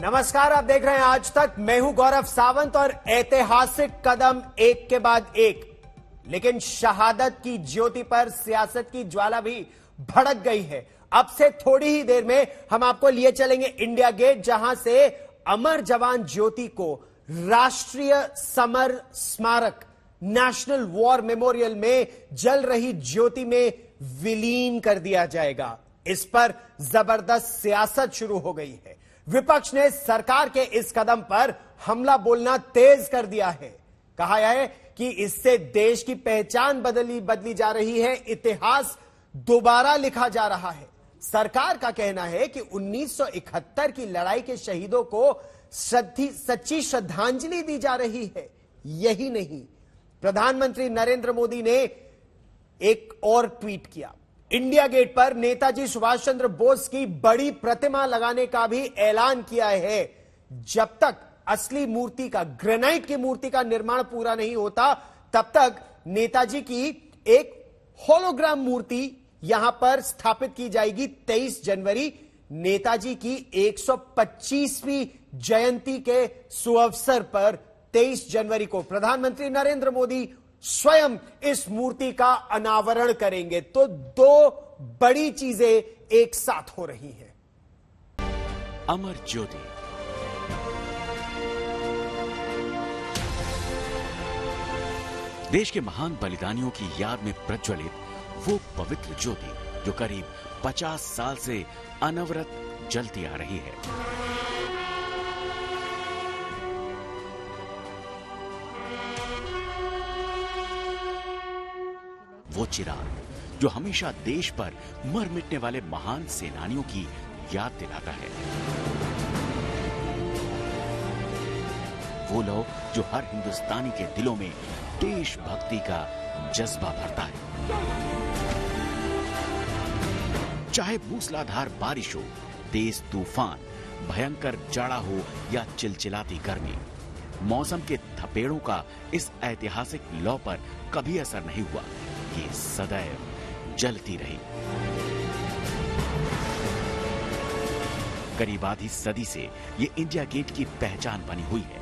नमस्कार, आप देख रहे हैं आज तक। मैं हूं गौरव सावंत और ऐतिहासिक कदम एक के बाद एक, लेकिन शहादत की ज्योति पर सियासत की ज्वाला भी भड़क गई है। अब से थोड़ी ही देर में हम आपको लिए चलेंगे इंडिया गेट, जहां से अमर जवान ज्योति को राष्ट्रीय समर स्मारक नेशनल वॉर मेमोरियल में जल रही ज्योति में विलीन कर दिया जाएगा। इस पर जबरदस्त सियासत शुरू हो गई है। विपक्ष ने सरकार के इस कदम पर हमला बोलना तेज कर दिया है। कहा है कि इससे देश की पहचान बदली जा रही है, इतिहास दोबारा लिखा जा रहा है। सरकार का कहना है कि 1971 की लड़ाई के शहीदों को सच्ची श्रद्धांजलि दी जा रही है। यही नहीं, प्रधानमंत्री नरेंद्र मोदी ने एक और ट्वीट किया। इंडिया गेट पर नेताजी सुभाष चंद्र बोस की बड़ी प्रतिमा लगाने का भी ऐलान किया है। जब तक असली मूर्ति का, ग्रेनाइट की मूर्ति का निर्माण पूरा नहीं होता, तब तक नेताजी की एक होलोग्राम मूर्ति यहां पर स्थापित की जाएगी। 23 जनवरी नेताजी की 125वीं जयंती के सुअवसर पर 23 जनवरी को प्रधानमंत्री नरेंद्र मोदी स्वयं इस मूर्ति का अनावरण करेंगे। तो दो बड़ी चीजें एक साथ हो रही हैं। अमर ज्योति, देश के महान बलिदानियों की याद में प्रज्वलित वो पवित्र ज्योति जो करीब 50 साल से अनवरत जलती आ रही है। वो चिराग जो हमेशा देश पर मर मिटने वाले महान सेनानियों की याद दिलाता है। वो लौ जो हर हिंदुस्तानी के दिलों में देशभक्ति का जज्बा भरता है। चाहे मूसलाधार बारिश हो, तेज तूफान, भयंकर जाड़ा हो या चिलचिलाती गर्मी, मौसम के थपेड़ों का इस ऐतिहासिक लौ पर कभी असर नहीं हुआ। ये सदैव जलती रही। करीब आधी सदी से ये इंडिया गेट की पहचान बनी हुई है,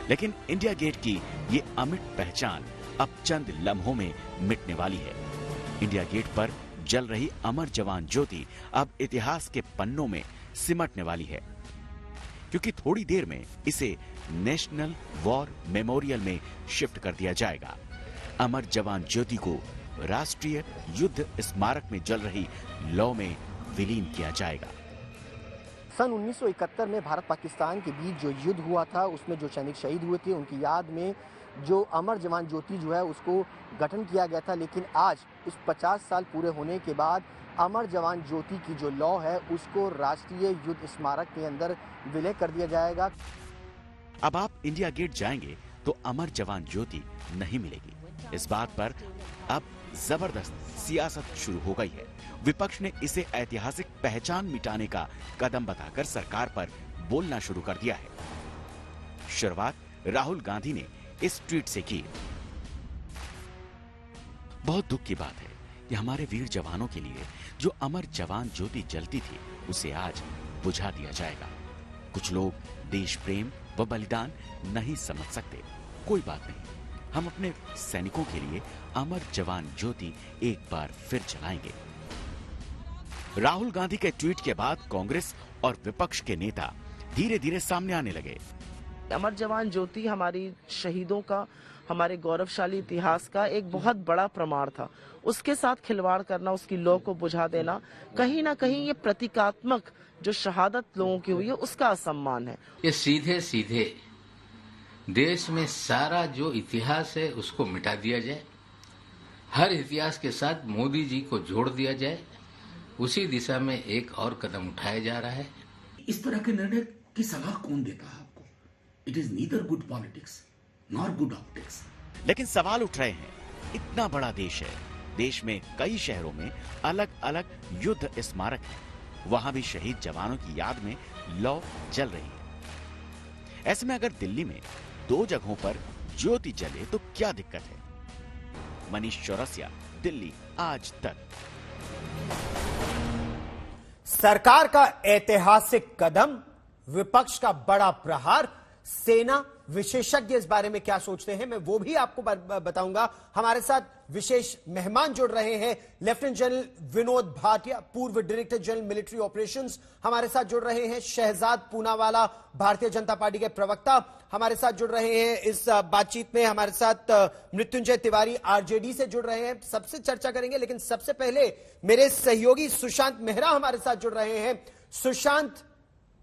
लेकिन इंडिया गेट की ये अमिट पहचान अब चंद लम्हों में मिटने वाली है। इंडिया गेट पर जल रही अमर जवान ज्योति अब इतिहास के पन्नों में सिमटने वाली है, क्योंकि थोड़ी देर में इसे नेशनल वॉर मेमोरियल में शिफ्ट कर दिया जाएगा। अमर जवान ज्योति को राष्ट्रीय युद्ध स्मारक में जल रही लौ में विलीन किया जाएगा। सन 1971 में भारत पाकिस्तान के बीच जो युद्ध हुआ था, उसमें जो सैनिक शहीद हुए थे, उनकी याद में जो अमर जवान ज्योति जो है उसको गठन किया गया था। लेकिन आज उस 50 साल पूरे होने के बाद अमर जवान ज्योति की जो लौ है उसको राष्ट्रीय युद्ध स्मारक के अंदर विलय कर दिया जाएगा। अब आप इंडिया गेट जाएंगे तो अमर जवान ज्योति नहीं मिलेगी। इस बात पर अब जबरदस्त सियासत शुरू हो गई है। विपक्ष ने इसे ऐतिहासिक पहचान मिटाने का कदम बताकर सरकार पर बोलना शुरू कर दिया है। शुरुआत राहुल गांधी ने इस ट्वीट से की। बहुत दुख की बात है कि हमारे वीर जवानों के लिए जो अमर जवान ज्योति जलती थी, उसे आज बुझा दिया जाएगा। कुछ लोग देश प्रेम व बलिदान नहीं समझ सकते। कोई बात नहीं, हम अपने सैनिकों के लिए अमर जवान ज्योति एक बार फिर जलाएंगे। राहुल गांधी के ट्वीट के बाद कांग्रेस और विपक्ष के नेता धीरे धीरे सामने आने लगे। अमर जवान ज्योति हमारी शहीदों का, हमारे गौरवशाली इतिहास का एक बहुत बड़ा प्रमाण था। उसके साथ खिलवाड़ करना, उसकी लौ को बुझा देना, कहीं ना कहीं ये प्रतीकात्मक जो शहादत लोगों की हुई है उसका असम्मान है। ये सीधे सीधे देश में सारा जो इतिहास है उसको मिटा दिया जाए, हर इतिहास के साथ मोदी जी को जोड़ दिया जाए, उसी दिशा में एक और कदम उठाया जा रहा है। इस तरह के निर्णय की सलाह कौन देता है आपको? It is neither good politics nor good optics. लेकिन सवाल उठ रहे हैं, इतना बड़ा देश है, देश में कई शहरों में अलग अलग युद्ध स्मारक हैं, वहां भी शहीद जवानों की याद में लौ जल रही है। ऐसे में अगर दिल्ली में 2 जगहों पर ज्योति जले तो क्या दिक्कत है? मनीष चौरसिया, दिल्ली, आज तक। सरकार का ऐतिहासिक कदम विपक्ष का बड़ा प्रहार। सेना विशेषज्ञ इस बारे में क्या सोचते हैं, मैं वो भी आपको बताऊंगा। हमारे साथ विशेष मेहमान जुड़ रहे हैं। लेफ्टिनेंट जनरल विनोद भाटिया, पूर्व डायरेक्टर जनरल मिलिट्री ऑपरेशंस, हमारे साथ जुड़ रहे हैं। शहजाद पूनावाला, भारतीय जनता पार्टी के प्रवक्ता, हमारे साथ जुड़ रहे हैं इस बातचीत में। हमारे साथ मृत्युंजय तिवारी आरजेडी से जुड़ रहे हैं, सबसे चर्चा करेंगे। लेकिन सबसे पहले मेरे सहयोगी सुशांत मेहरा हमारे साथ जुड़ रहे हैं। सुशांत,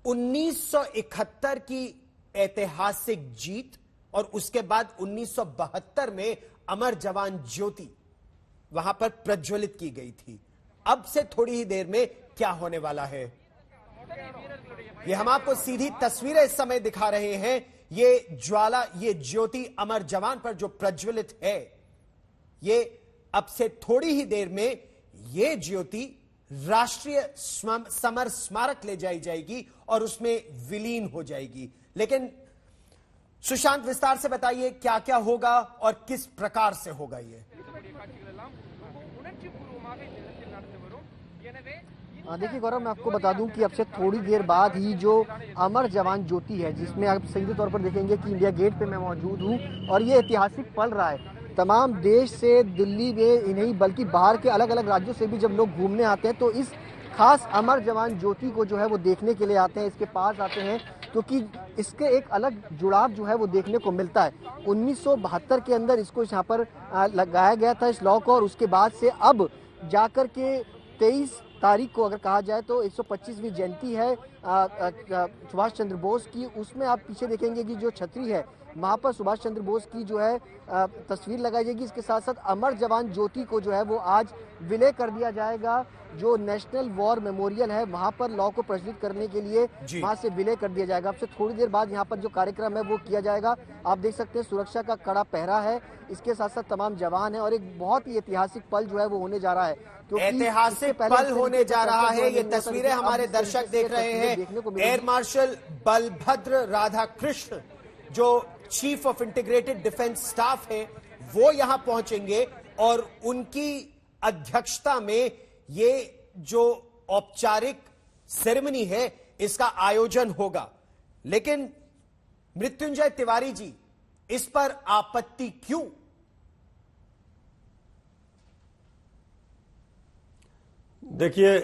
1971 की ऐतिहासिक जीत और उसके बाद 1972 में अमर जवान ज्योति वहां पर प्रज्वलित की गई थी। अब से थोड़ी ही देर में क्या होने वाला है, ये हम आपको सीधी तस्वीरें इस समय दिखा रहे हैं। ये ज्वाला, ये ज्योति अमर जवान पर जो प्रज्वलित है, ये अब से थोड़ी ही देर में ये ज्योति राष्ट्रीय समर स्मारक ले जाई जाएगी और उसमें विलीन हो जाएगी। लेकिन सुशांत, विस्तार से बताइए क्या क्या होगा और किस प्रकार से होगा ये। देखिए गौरव, मैं आपको बता दूं कि अब से थोड़ी देर बाद ही जो अमर जवान ज्योति है, जिसमें आप सीधे तौर पर देखेंगे कि इंडिया गेट पे मैं मौजूद हूं और ये ऐतिहासिक पल रहा है। तमाम देश से, दिल्ली में ही नहीं बल्कि बाहर के अलग अलग राज्यों से भी जब लोग घूमने आते हैं तो इस खास अमर जवान ज्योति को जो है वो देखने के लिए आते हैं, इसके पास आते हैं, क्योंकि इसके एक अलग जुड़ाव जो है वो देखने को मिलता है। 1972 के अंदर इसको यहाँ पर लगाया गया था इस लॉ को, और उसके बाद से अब जाकर के 23 तारीख को अगर कहा जाए तो 125वीं जयंती है सुभाष चंद्र बोस की। उसमें आप पीछे देखेंगे कि जो छतरी है वहाँ पर सुभाष चंद्र बोस की जो है तस्वीर लगाई जाएगी। इसके साथ साथ अमर जवान ज्योति को जो है वो आज विलय कर दिया जाएगा। जो नेशनल वॉर मेमोरियल है वहाँ पर लॉ को प्रज्वलित करने के लिए वहाँ से विलय कर दिया जाएगा। अब से थोड़ी देर बाद यहाँ पर जो कार्यक्रम है वो किया जाएगा। आप देख सकते हैं सुरक्षा का कड़ा पहरा है, इसके साथ साथ तमाम जवान है और एक बहुत ही ऐतिहासिक पल जो है वो होने जा रहा है। ऐतिहासिक पल होने जा रहा है। ये तस्वीरें हमारे दर्शक देख रहे हैं। एयर मार्शल बलभद्र राधाकृष्ण, जो chief of integrated defence staff है, वो यहां पहुंचेंगे और उनकी अध्यक्षता में ये जो औपचारिक सेरेमनी है इसका आयोजन होगा। लेकिन मृत्युंजय तिवारी जी, इस पर आपत्ति क्यों? देखिए,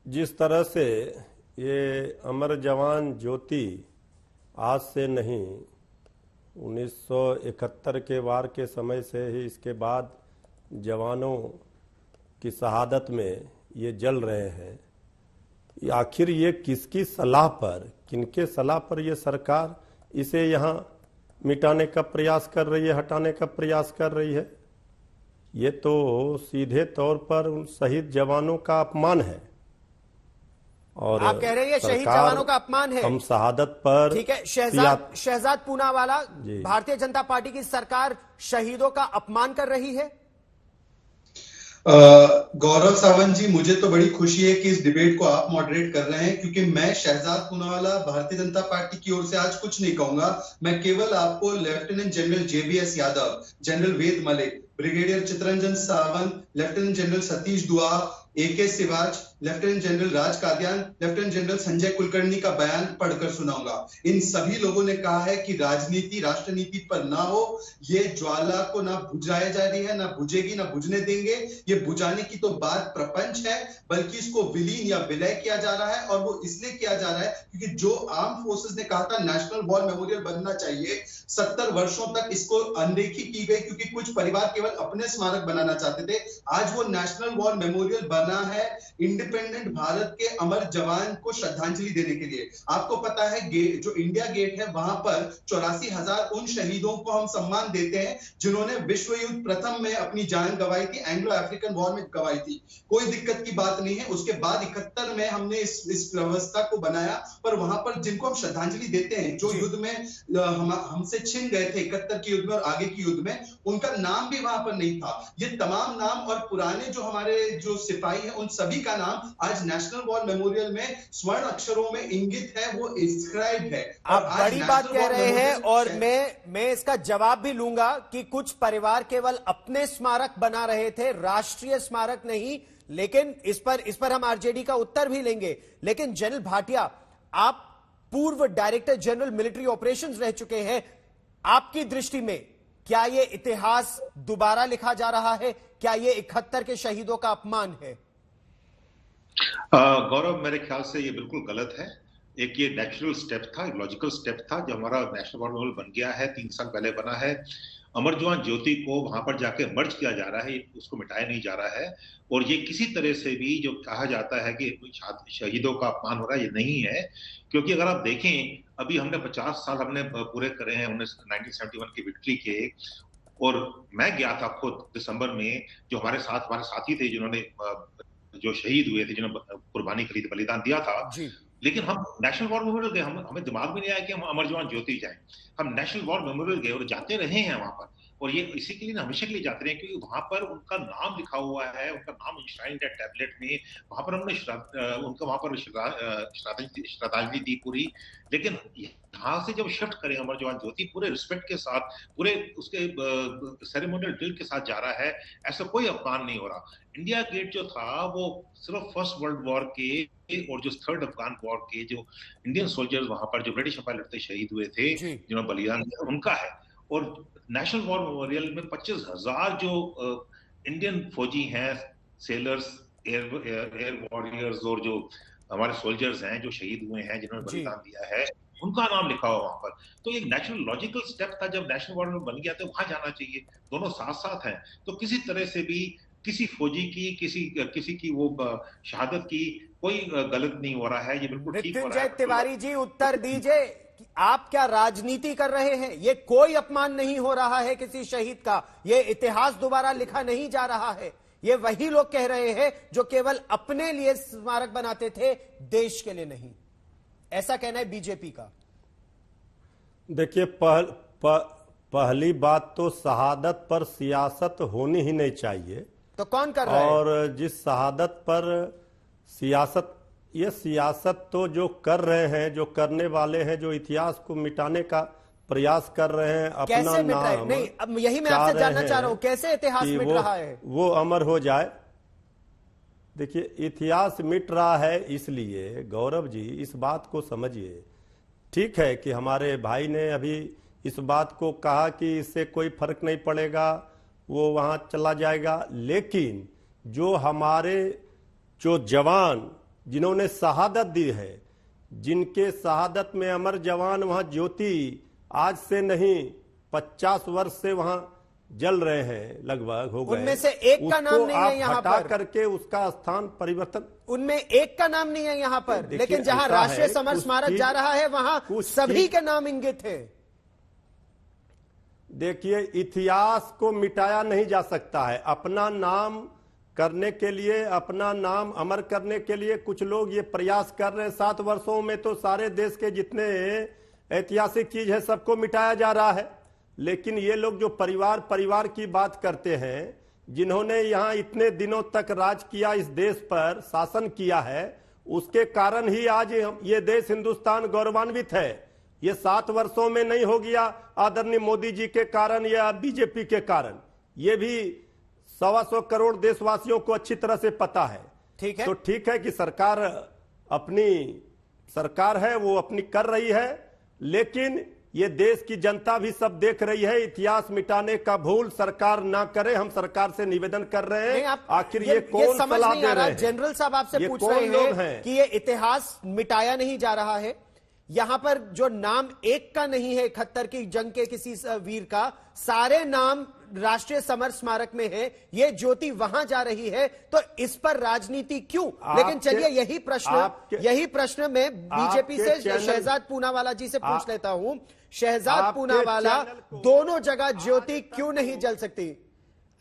जिस तरह से ये अमर जवान ज्योति आज से नहीं 1971 के वार के समय से ही, इसके बाद जवानों की शहादत में ये जल रहे हैं। आखिर ये किसकी सलाह पर, किनके सलाह पर ये सरकार इसे यहाँ मिटाने का प्रयास कर रही है, हटाने का प्रयास कर रही है? ये तो सीधे तौर पर उन शहीद जवानों का अपमान है। और आप कह रहे हैं शहीद जवानों का अपमान है? हम शहादत पर, ठीक है। शहजाद पूनावाला, भारतीय जनता पार्टी की सरकार शहीदों का अपमान कर रही है? गौरव सावंत जी, मुझे तो बड़ी खुशी है कि इस डिबेट को आप मॉडरेट कर रहे हैं, क्योंकि मैं शहजाद पूनावाला भारतीय जनता पार्टी की ओर से आज कुछ नहीं कहूंगा। मैं केवल आपको lieutenant general JBS Yadav, general Ved Malik, brigadier Chitranjan Sawant, lieutenant general Satish Dua, AK Siwach, lieutenant general Raj Kadian, lieutenant general Sanjay Kulkarni का बयान पढ़कर सुनाऊंगा। इन सभी लोगों ने कहा है कि राजनीति राष्ट्रनीति पर ना हो, ये ज्वाला को ना बुझाया जा रही है, ना बुझेगी, ना बुझने देंगे। ये बुझाने की तो बात प्रपंच है, बल्कि इसको विलीन या विलय किया जा रहा है। और वो इसलिए किया जा रहा है क्योंकि जो आर्म फोर्सेस ने कहा था नेशनल वॉर मेमोरियल बनना चाहिए, 70 वर्षों तक इसको अनदेखी की गई, क्योंकि कुछ परिवार केवल अपने स्मारक बनाना चाहते थे। आज वो नेशनल वॉर मेमोरियल बना है इंडिपेंडेंट भारत के अमर जवान को श्रद्धांजलि देने के लिए। आपको पता है जो इंडिया गेट है वहां पर 84,000 उन शहीदों को हम सम्मान देते हैं जिन्होंने विश्व युद्ध प्रथम में अपनी जान गंवाई थी, एंग्लो अफ्रीकन वॉर में गंवाई थी। कोई दिक्कत की बात नहीं है। उसके बाद 71 में हमने इस व्यवस्था को बनाया, पर वहां पर जिनको हम श्रद्धांजलि देते हैं, जो युद्ध में हमसे छिन गए थे 71 के युद्ध में और आगे की युद्ध में, उनका नाम भी वहां पर नहीं था। ये तमाम नाम और पुराने जो हमारे जो सिपाही हैं उन सभी का नाम आज नेशनल वॉर मेमोरियल में स्वर्ण अक्षरों में इंगित है, वो इंस्क्राइब्ड है। आप बड़ी बात कह रहे हैं और मैं इसका जवाब भी लूंगा कि कुछ परिवार केवल अपने स्मारक बना रहे थे, राष्ट्रीय स्मारक नहीं। लेकिन इस पर हम आरजेडी का उत्तर भी लेंगे। लेकिन जनरल भाटिया, आप पूर्व डायरेक्टर जनरल मिलिट्री ऑपरेशंस रह चुके हैं, आपकी दृष्टि में क्या यह इतिहास दोबारा लिखा जा रहा है? क्या यह 71 के शहीदों का अपमान है? गौरव, मेरे ख्याल से ये बिल्कुल गलत है। एक ये नेचुरल स्टेप था, एक लॉजिकल स्टेप था, जो हमारा नेशनल वॉर मेमोरियल बन गया है, 3 साल पहले बना है। अमर जवान ज्योति को वहां पर जाके मर्ज किया जा रहा है, उसको मिटाया नहीं जा रहा है। और ये किसी तरह से भी जो कहा जाता है कि शहीदों का अपमान हो रहा है, ये नहीं है। क्योंकि अगर आप देखें, अभी हमने 50 साल हमने पूरे करे हैं 1971 की विक्ट्री के। और मैं गया था खुद दिसंबर में, जो हमारे साथी थे जिन्होंने जो शहीद हुए थे, जिन्होंने कुर्बानी करी थी, बलिदान दिया था। लेकिन हम नेशनल वॉर मेमोरियल गए, हमें दिमाग में नहीं आया कि हम अमर जवान ज्योति जाएं। हम नेशनल वॉर मेमोरियल गए और जाते रहे हैं वहां पर। और ये इसी के लिए हमेशा के लिए जाते रहे, क्योंकि वहां पर उनका नाम लिखा हुआ है, उनका नाम इंश्राइंड है टैबलेट में। वहां पर हमने उनका वहां पर श्रद्धांजलि दी पूरी। लेकिन यहाँ से जब शिफ्ट करें, अमर जवान ज्योति पूरे रिस्पेक्ट के साथ, पूरे उसके सेरेमोनियल ड्रिल के साथ जा रहा है, ऐसा कोई अपमान नहीं हो रहा। इंडिया गेट जो था वो सिर्फ फर्स्ट वर्ल्ड वॉर के और जो थर्ड अफगान वॉर के जो इंडियन सोल्जर्स वहां पर जो ब्रिटिश एम्पायर लड़ते शहीद हुए थे, जिन्होंने बलिदान दिया, उनका है। और नेशनल वॉर मेमोरियल में 25,000 जो इंडियन फौजी हैं, सेलर्स, एयर वॉरियर्स और जो हमारे सोल्जर्स हैं जो शहीद हुए हैं, जिन्होंने बलिदान दिया है, उनका नाम लिखा हुआ वहां पर। तो एक नेचुरल लॉजिकल स्टेप था, जब नेशनल वॉर बन गया तो वहां जाना चाहिए। दोनों साथ साथ हैं, तो किसी तरह से भी किसी फौजी की किसी की वो शहादत की कोई गलत नहीं हो रहा है। ये बिल्कुल ठीक हो रहा है। मृत्युंजय तिवारी जी, उत्तर दीजिए, आप क्या राजनीति कर रहे हैं? ये कोई अपमान नहीं हो रहा है किसी शहीद का, ये इतिहास दोबारा लिखा नहीं जा रहा है। ये वही लोग कह रहे हैं जो केवल अपने लिए स्मारक बनाते थे, देश के लिए नहीं। ऐसा कहना है बीजेपी का। देखिए, पहली बात तो शहादत पर सियासत होनी ही नहीं चाहिए। तो कौन कर रहा है? और जिस शहादत पर सियासत, ये सियासत तो जो कर रहे हैं, जो करने वाले हैं, जो इतिहास को मिटाने का प्रयास कर रहे हैं, अपना नाम, नहीं, अब यही मैं आपसे जानना चाह रहा हूं, कैसे इतिहास मिट रहा है? वो अमर हो जाए। देखिए, इतिहास मिट रहा है इसलिए, गौरव जी इस बात को समझिए। ठीक है कि हमारे भाई ने अभी इस बात को कहा कि इससे कोई फर्क नहीं पड़ेगा, वो वहां चला जाएगा। लेकिन जो हमारे जो जवान जिन्होंने शहादत दी है, जिनके शहादत में अमर जवान वहां ज्योति आज से नहीं 50 वर्ष से वहां जल रहे हैं, लगभग हो गए, उनमें से एक का नाम नहीं है यहाँ हटा पर, करके उसका स्थान परिवर्तन, उनमें एक का नाम नहीं है यहाँ पर। लेकिन जहां राष्ट्रीय समर स्मारक जा रहा है वहां सभी के नाम इंगित है। देखिए, इतिहास को मिटाया नहीं जा सकता है। अपना नाम करने के लिए, अपना नाम अमर करने के लिए कुछ लोग ये प्रयास कर रहे हैं। 7 वर्षों में तो सारे देश के जितने ऐतिहासिक चीज है सबको मिटाया जा रहा है। लेकिन ये लोग जो परिवार की बात करते हैं, जिन्होंने यहाँ इतने दिनों तक राज किया, इस देश पर शासन किया है, उसके कारण ही आज ये देश हिंदुस्तान गौरवान्वित है। ये 7 वर्षों में नहीं हो गया आदरणीय मोदी जी के कारण या बीजेपी के कारण। ये भी 125 करोड़ देशवासियों को अच्छी तरह से पता है। ठीक है, तो ठीक है कि सरकार अपनी सरकार है, वो अपनी कर रही है, लेकिन ये देश की जनता भी सब देख रही है। इतिहास मिटाने का भूल सरकार ना करे, हम सरकार से निवेदन कर रहे हैं। आखिर ये कौन सलाह दे रहे हैं? जनरल साहब आपसे पूछ रहे हैं कि ये इतिहास मिटाया नहीं जा रहा है। यहां पर जो नाम एक का नहीं है 71 की जंग के किसी वीर का, सारे नाम राष्ट्रीय समर स्मारक में है, ये ज्योति वहां जा रही है, तो इस पर राजनीति क्यों? लेकिन चलिए यही प्रश्न मैं बीजेपी से शहजाद पूनावाला जी से पूछ लेता हूं। शहजाद पूनावाला, दोनों जगह ज्योति क्यों नहीं जल सकती?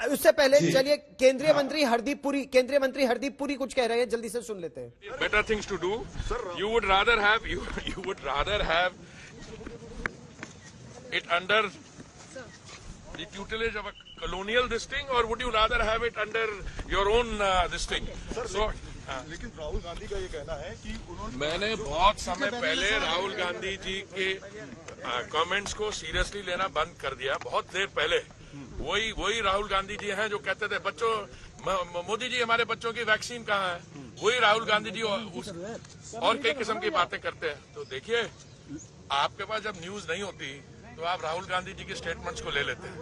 उससे पहले चलिए केंद्रीय मंत्री हरदीप पुरी कुछ कह रहे हैं, जल्दी से सुन लेते हैं। Better things to do, you would rather have it under the tutelage of a colonial this thing, or would you rather have it under your own this thing? So, लेकिन राहुल गांधी का ये कहना है कि उन्होंने, मैंने बहुत समय पहले राहुल गांधी जी के कमेंट्स को सीरियसली लेना बंद कर दिया, बहुत देर पहले। वही राहुल गांधी जी हैं जो कहते थे बच्चों मोदी जी हमारे बच्चों की वैक्सीन कहाँ है, वही राहुल गांधी जी और कई किस्म की बातें करते हैं। तो देखिए, आपके पास जब न्यूज नहीं होती तो आप राहुल गांधी जी के स्टेटमेंट्स को ले लेते हैं,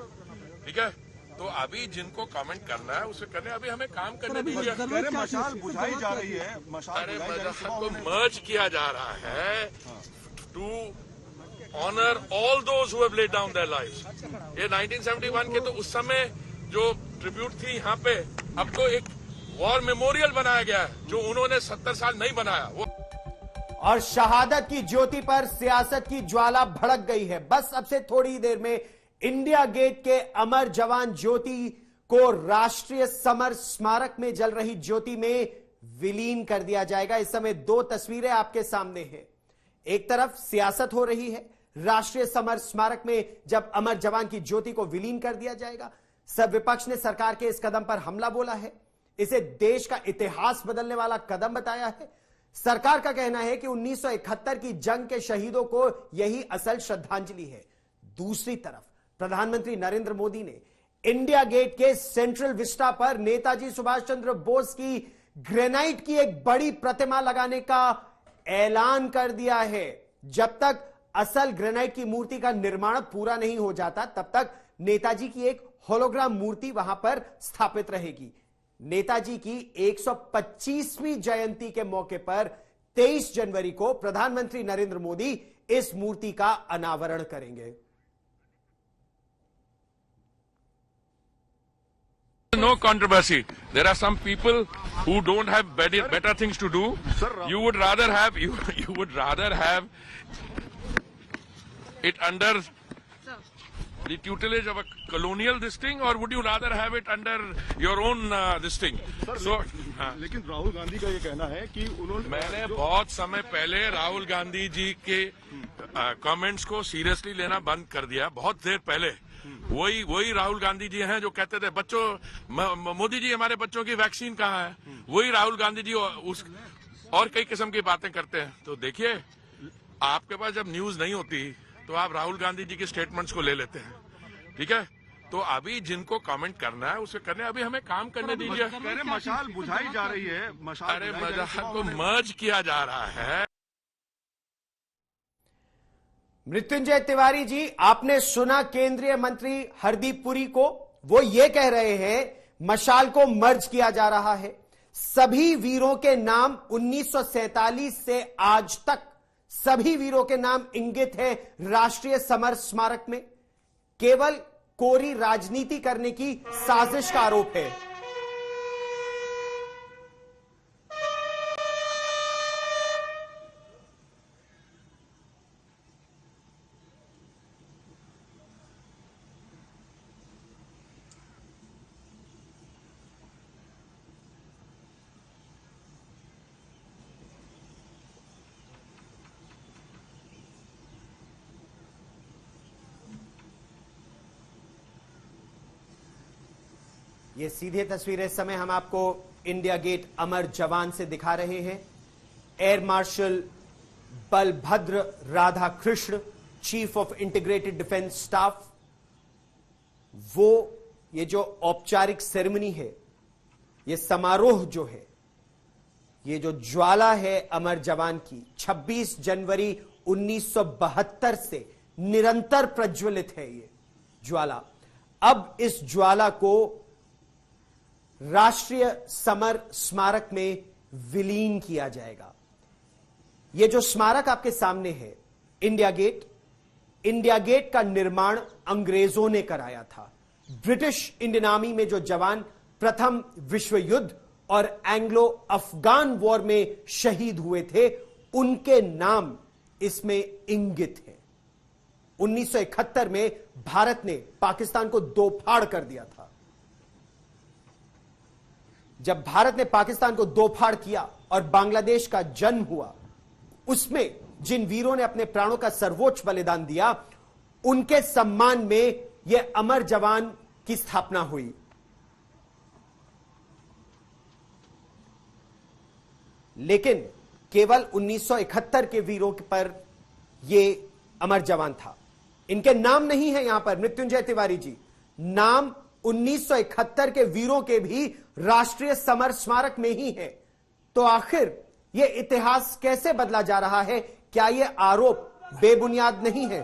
ठीक है। तो अभी जिनको कमेंट करना है उसे करने, अभी हमें काम करने दीजिए। मशाल बुझाई जा रही है, अरे मशाल को मर्ज किया जा रहा है to honour all those who have laid down their lives. ये 1971 के तो उस समय जो ट्रिब्यूट थी यहाँ पे, अब तो एक वॉर मेमोरियल बनाया गया है जो उन्होंने 70 साल नहीं बनाया। वो और शहादत की ज्योति पर सियासत की ज्वाला भड़क गई है। बस अब से थोड़ी देर में इंडिया गेट के अमर जवान ज्योति को राष्ट्रीय समर स्मारक में जल रही ज्योति में विलीन कर दिया जाएगा। इस समय दो तस्वीरें आपके सामने हैं। एक तरफ सियासत हो रही है, राष्ट्रीय समर स्मारक में जब अमर जवान की ज्योति को विलीन कर दिया जाएगा। सब विपक्ष ने सरकार के इस कदम पर हमला बोला है, इसे देश का इतिहास बदलने वाला कदम बताया है। सरकार का कहना है कि 1971 की जंग के शहीदों को यही असल श्रद्धांजलि है। दूसरी तरफ प्रधानमंत्री नरेंद्र मोदी ने इंडिया गेट के सेंट्रल विस्टा पर नेताजी सुभाष चंद्र बोस की ग्रेनाइट की एक बड़ी प्रतिमा लगाने का ऐलान कर दिया है। जब तक असल ग्रेनाइट की मूर्ति का निर्माण पूरा नहीं हो जाता, तब तक नेताजी की एक होलोग्राम मूर्ति वहां पर स्थापित रहेगी। नेताजी की 125वीं जयंती के मौके पर 23 जनवरी को प्रधानमंत्री नरेंद्र मोदी इस मूर्ति का अनावरण करेंगे। No controversy. There are some people who don't have better things to do. You would rather have it under the tutelage of a colonial this thing, or would you rather have it under your own this thing? So, लेकिन राहुल गांधी का ये कहना है कि उन्होंने, मैंने बहुत समय पहले राहुल गांधी जी के कमेंट्स को सीरियसली लेना बंद कर दिया, बहुत देर पहले। वही राहुल गांधी जी हैं जो कहते थे बच्चों मोदी जी हमारे बच्चों की वैक्सीन कहाँ है, वही राहुल गांधी जी और कई किस्म की बातें करते हैं। तो देखिए, आपके पास जब न्यूज नहीं होती तो आप राहुल गांधी जी के स्टेटमेंट्स को ले लेते हैं, ठीक है। तो अभी जिनको कमेंट करना है उसे करने, अभी हमें काम करने दीजिए। मशाल बुझाई जा रही है, अरे मशाल को मर्ज किया जा रहा है। मृत्युंजय तिवारी जी, आपने सुना केंद्रीय मंत्री हरदीप पुरी को, वो ये कह रहे हैं मशाल को मर्ज किया जा रहा है। सभी वीरों के नाम 1947 से आज तक सभी वीरों के नाम इंगित है राष्ट्रीय समर स्मारक में। केवल कोरी राजनीति करने की साजिश का आरोप है। ये सीधे तस्वीरें इस समय हम आपको इंडिया गेट अमर जवान से दिखा रहे हैं। Air marshal Balbhadra Radhakrishna, chief of integrated defence staff, वो ये जो औपचारिक सेरेमनी है, ये समारोह जो है, ये जो ज्वाला है अमर जवान की 26 जनवरी 1972 से निरंतर प्रज्वलित है। ये ज्वाला, अब इस ज्वाला को राष्ट्रीय समर स्मारक में विलीन किया जाएगा। यह जो स्मारक आपके सामने है, इंडिया गेट का निर्माण अंग्रेजों ने कराया था। ब्रिटिश इंडियन आर्मी में जो जवान प्रथम विश्व युद्ध और एंग्लो अफगान वॉर में शहीद हुए थे, उनके नाम इसमें इंगित है। 1971 में भारत ने पाकिस्तान को दो फाड़ कर दिया था। जब भारत ने पाकिस्तान को दो फाड़ किया और बांग्लादेश का जन्म हुआ, उसमें जिन वीरों ने अपने प्राणों का सर्वोच्च बलिदान दिया, उनके सम्मान में यह अमर जवान की स्थापना हुई। लेकिन केवल 1971 के वीरों पर यह अमर जवान था। इनके नाम नहीं है यहां पर। मृत्युंजय तिवारी जी, नाम 1971 के वीरों के भी राष्ट्रीय समर स्मारक में ही है। तो आखिर यह इतिहास कैसे बदला जा रहा है? क्या यह आरोप बेबुनियाद नहीं है?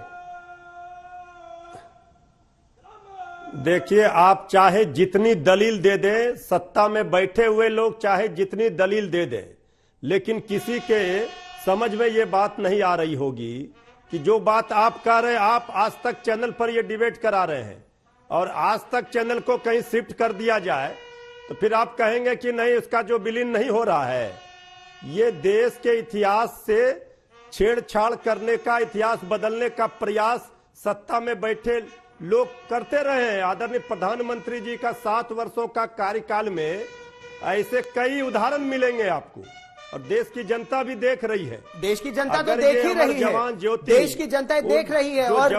देखिए, आप चाहे जितनी दलील दे दें, सत्ता में बैठे हुए लोग चाहे जितनी दलील दे दें, लेकिन किसी के समझ में ये बात नहीं आ रही होगी कि जो बात आप कह रहे हैं, आप आज तक चैनल पर ये डिबेट करा रहे हैं और आज तक चैनल को कहीं शिफ्ट कर दिया जाए तो फिर आप कहेंगे कि नहीं, उसका जो विलीन नहीं हो रहा है। ये देश के इतिहास से छेड़छाड़ करने का, इतिहास बदलने का प्रयास सत्ता में बैठे लोग करते रहे हैं। आदरणीय प्रधानमंत्री जी का 7 वर्षों का कार्यकाल में ऐसे कई उदाहरण मिलेंगे आपको, और देश की जनता भी देख रही है। देश की जनता तो देख ही रही है, देश की जनता देख रही है। और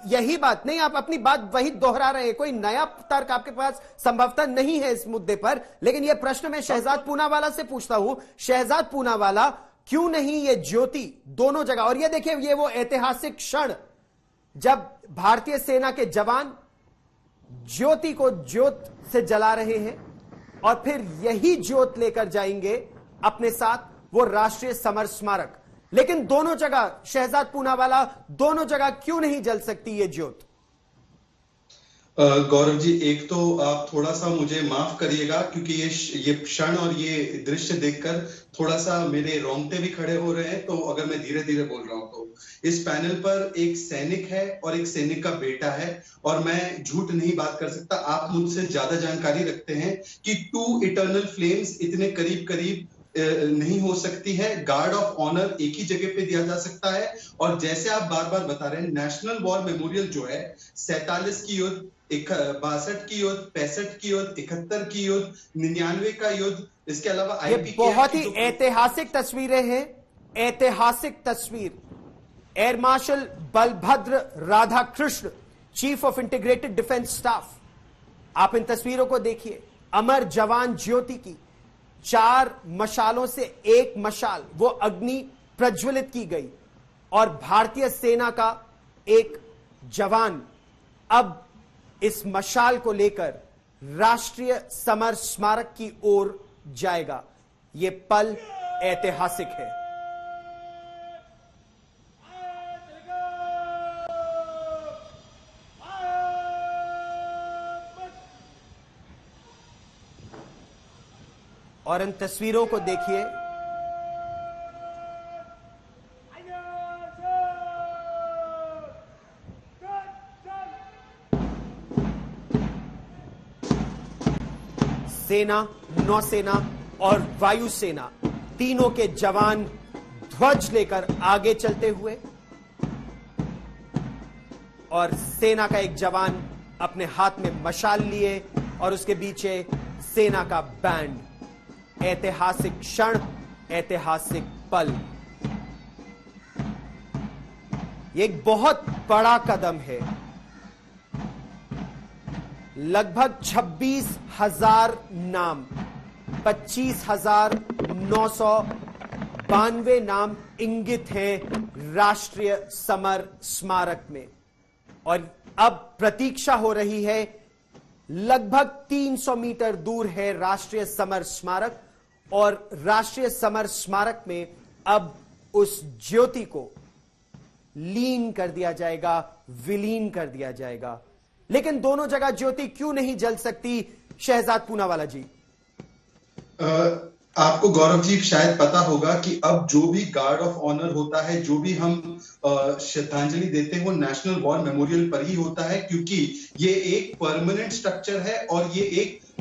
यही बात नहीं, आप अपनी बात वही दोहरा रहे हैं, कोई नया तर्क आपके पास संभवतः नहीं है इस मुद्दे पर। लेकिन यह प्रश्न मैं शहजाद पूनावाला से पूछता हूं। शहजाद पूनावाला, क्यों नहीं ये ज्योति दोनों जगह? और ये देखिए, ये वो ऐतिहासिक क्षण जब भारतीय सेना के जवान ज्योति को ज्योत से जला रहे हैं और फिर यही ज्योत लेकर जाएंगे अपने साथ वो राष्ट्रीय समर स्मारक। लेकिन दोनों जगह, शहजाद पूनावाला, दोनों जगह क्यों नहीं जल सकती ये ज्योत? गौरव जी, एक तो आप थोड़ा सा मुझे माफ करिएगा, क्योंकि ये क्षण और ये दृश्य देखकर थोड़ा सा मेरे रोंगटे भी खड़े हो रहे हैं। तो अगर मैं धीरे धीरे बोल रहा हूं तो इस पैनल पर एक सैनिक है और एक सैनिक का बेटा है, और मैं झूठ नहीं बात कर सकता। आप मुझसे ज्यादा जानकारी रखते हैं कि 2 इटर्नल फ्लेम्स इतने करीब करीब नहीं हो सकती है। गार्ड ऑफ ऑनर एक ही जगह पे दिया जा सकता है। और जैसे आप बार बार बता रहे हैं, नेशनल वॉर मेमोरियल जो है 47 की युद्ध, 62 की युद्ध, 65 की युद्ध, 71 की युद्ध, 99 का युद्ध, इसके अलावा ये बहुत ही ऐतिहासिक तस्वीरें हैं। ऐतिहासिक तस्वीर, air marshal Balbhadra Radhakrishna, chief of integrated defence staff, आप इन तस्वीरों को देखिए। अमर जवान ज्योति की 4 मशालों से एक मशाल, वो अग्नि प्रज्वलित की गई और भारतीय सेना का एक जवान अब इस मशाल को लेकर राष्ट्रीय समर स्मारक की ओर जाएगा। यह पल ऐतिहासिक है। और इन तस्वीरों को देखिए, सेना, नौसेना और वायुसेना तीनों के जवान ध्वज लेकर आगे चलते हुए, और सेना का एक जवान अपने हाथ में मशाल लिए और उसके पीछे सेना का बैंड। ऐतिहासिक क्षण, ऐतिहासिक पल। ये एक बहुत बड़ा कदम है। लगभग 26,000 नाम, 25,992 नाम इंगित हैं राष्ट्रीय समर स्मारक में। और अब प्रतीक्षा हो रही है, लगभग 300 मीटर दूर है राष्ट्रीय समर स्मारक, और राष्ट्रीय समर स्मारक में अब उस ज्योति को लीन कर दिया जाएगा, विलीन कर दिया जाएगा। लेकिन दोनों जगह ज्योति क्यों नहीं जल सकती, शहजाद पूनावाला जी? आपको गौरव जी शायद पता होगा कि अब जो भी गार्ड ऑफ ऑनर होता है, जो भी हम श्रद्धांजलि देते हैं, वो नेशनल वॉर मेमोरियल पर ही होता है, क्योंकि ये एक परमानेंट स्ट्रक्चर है और ये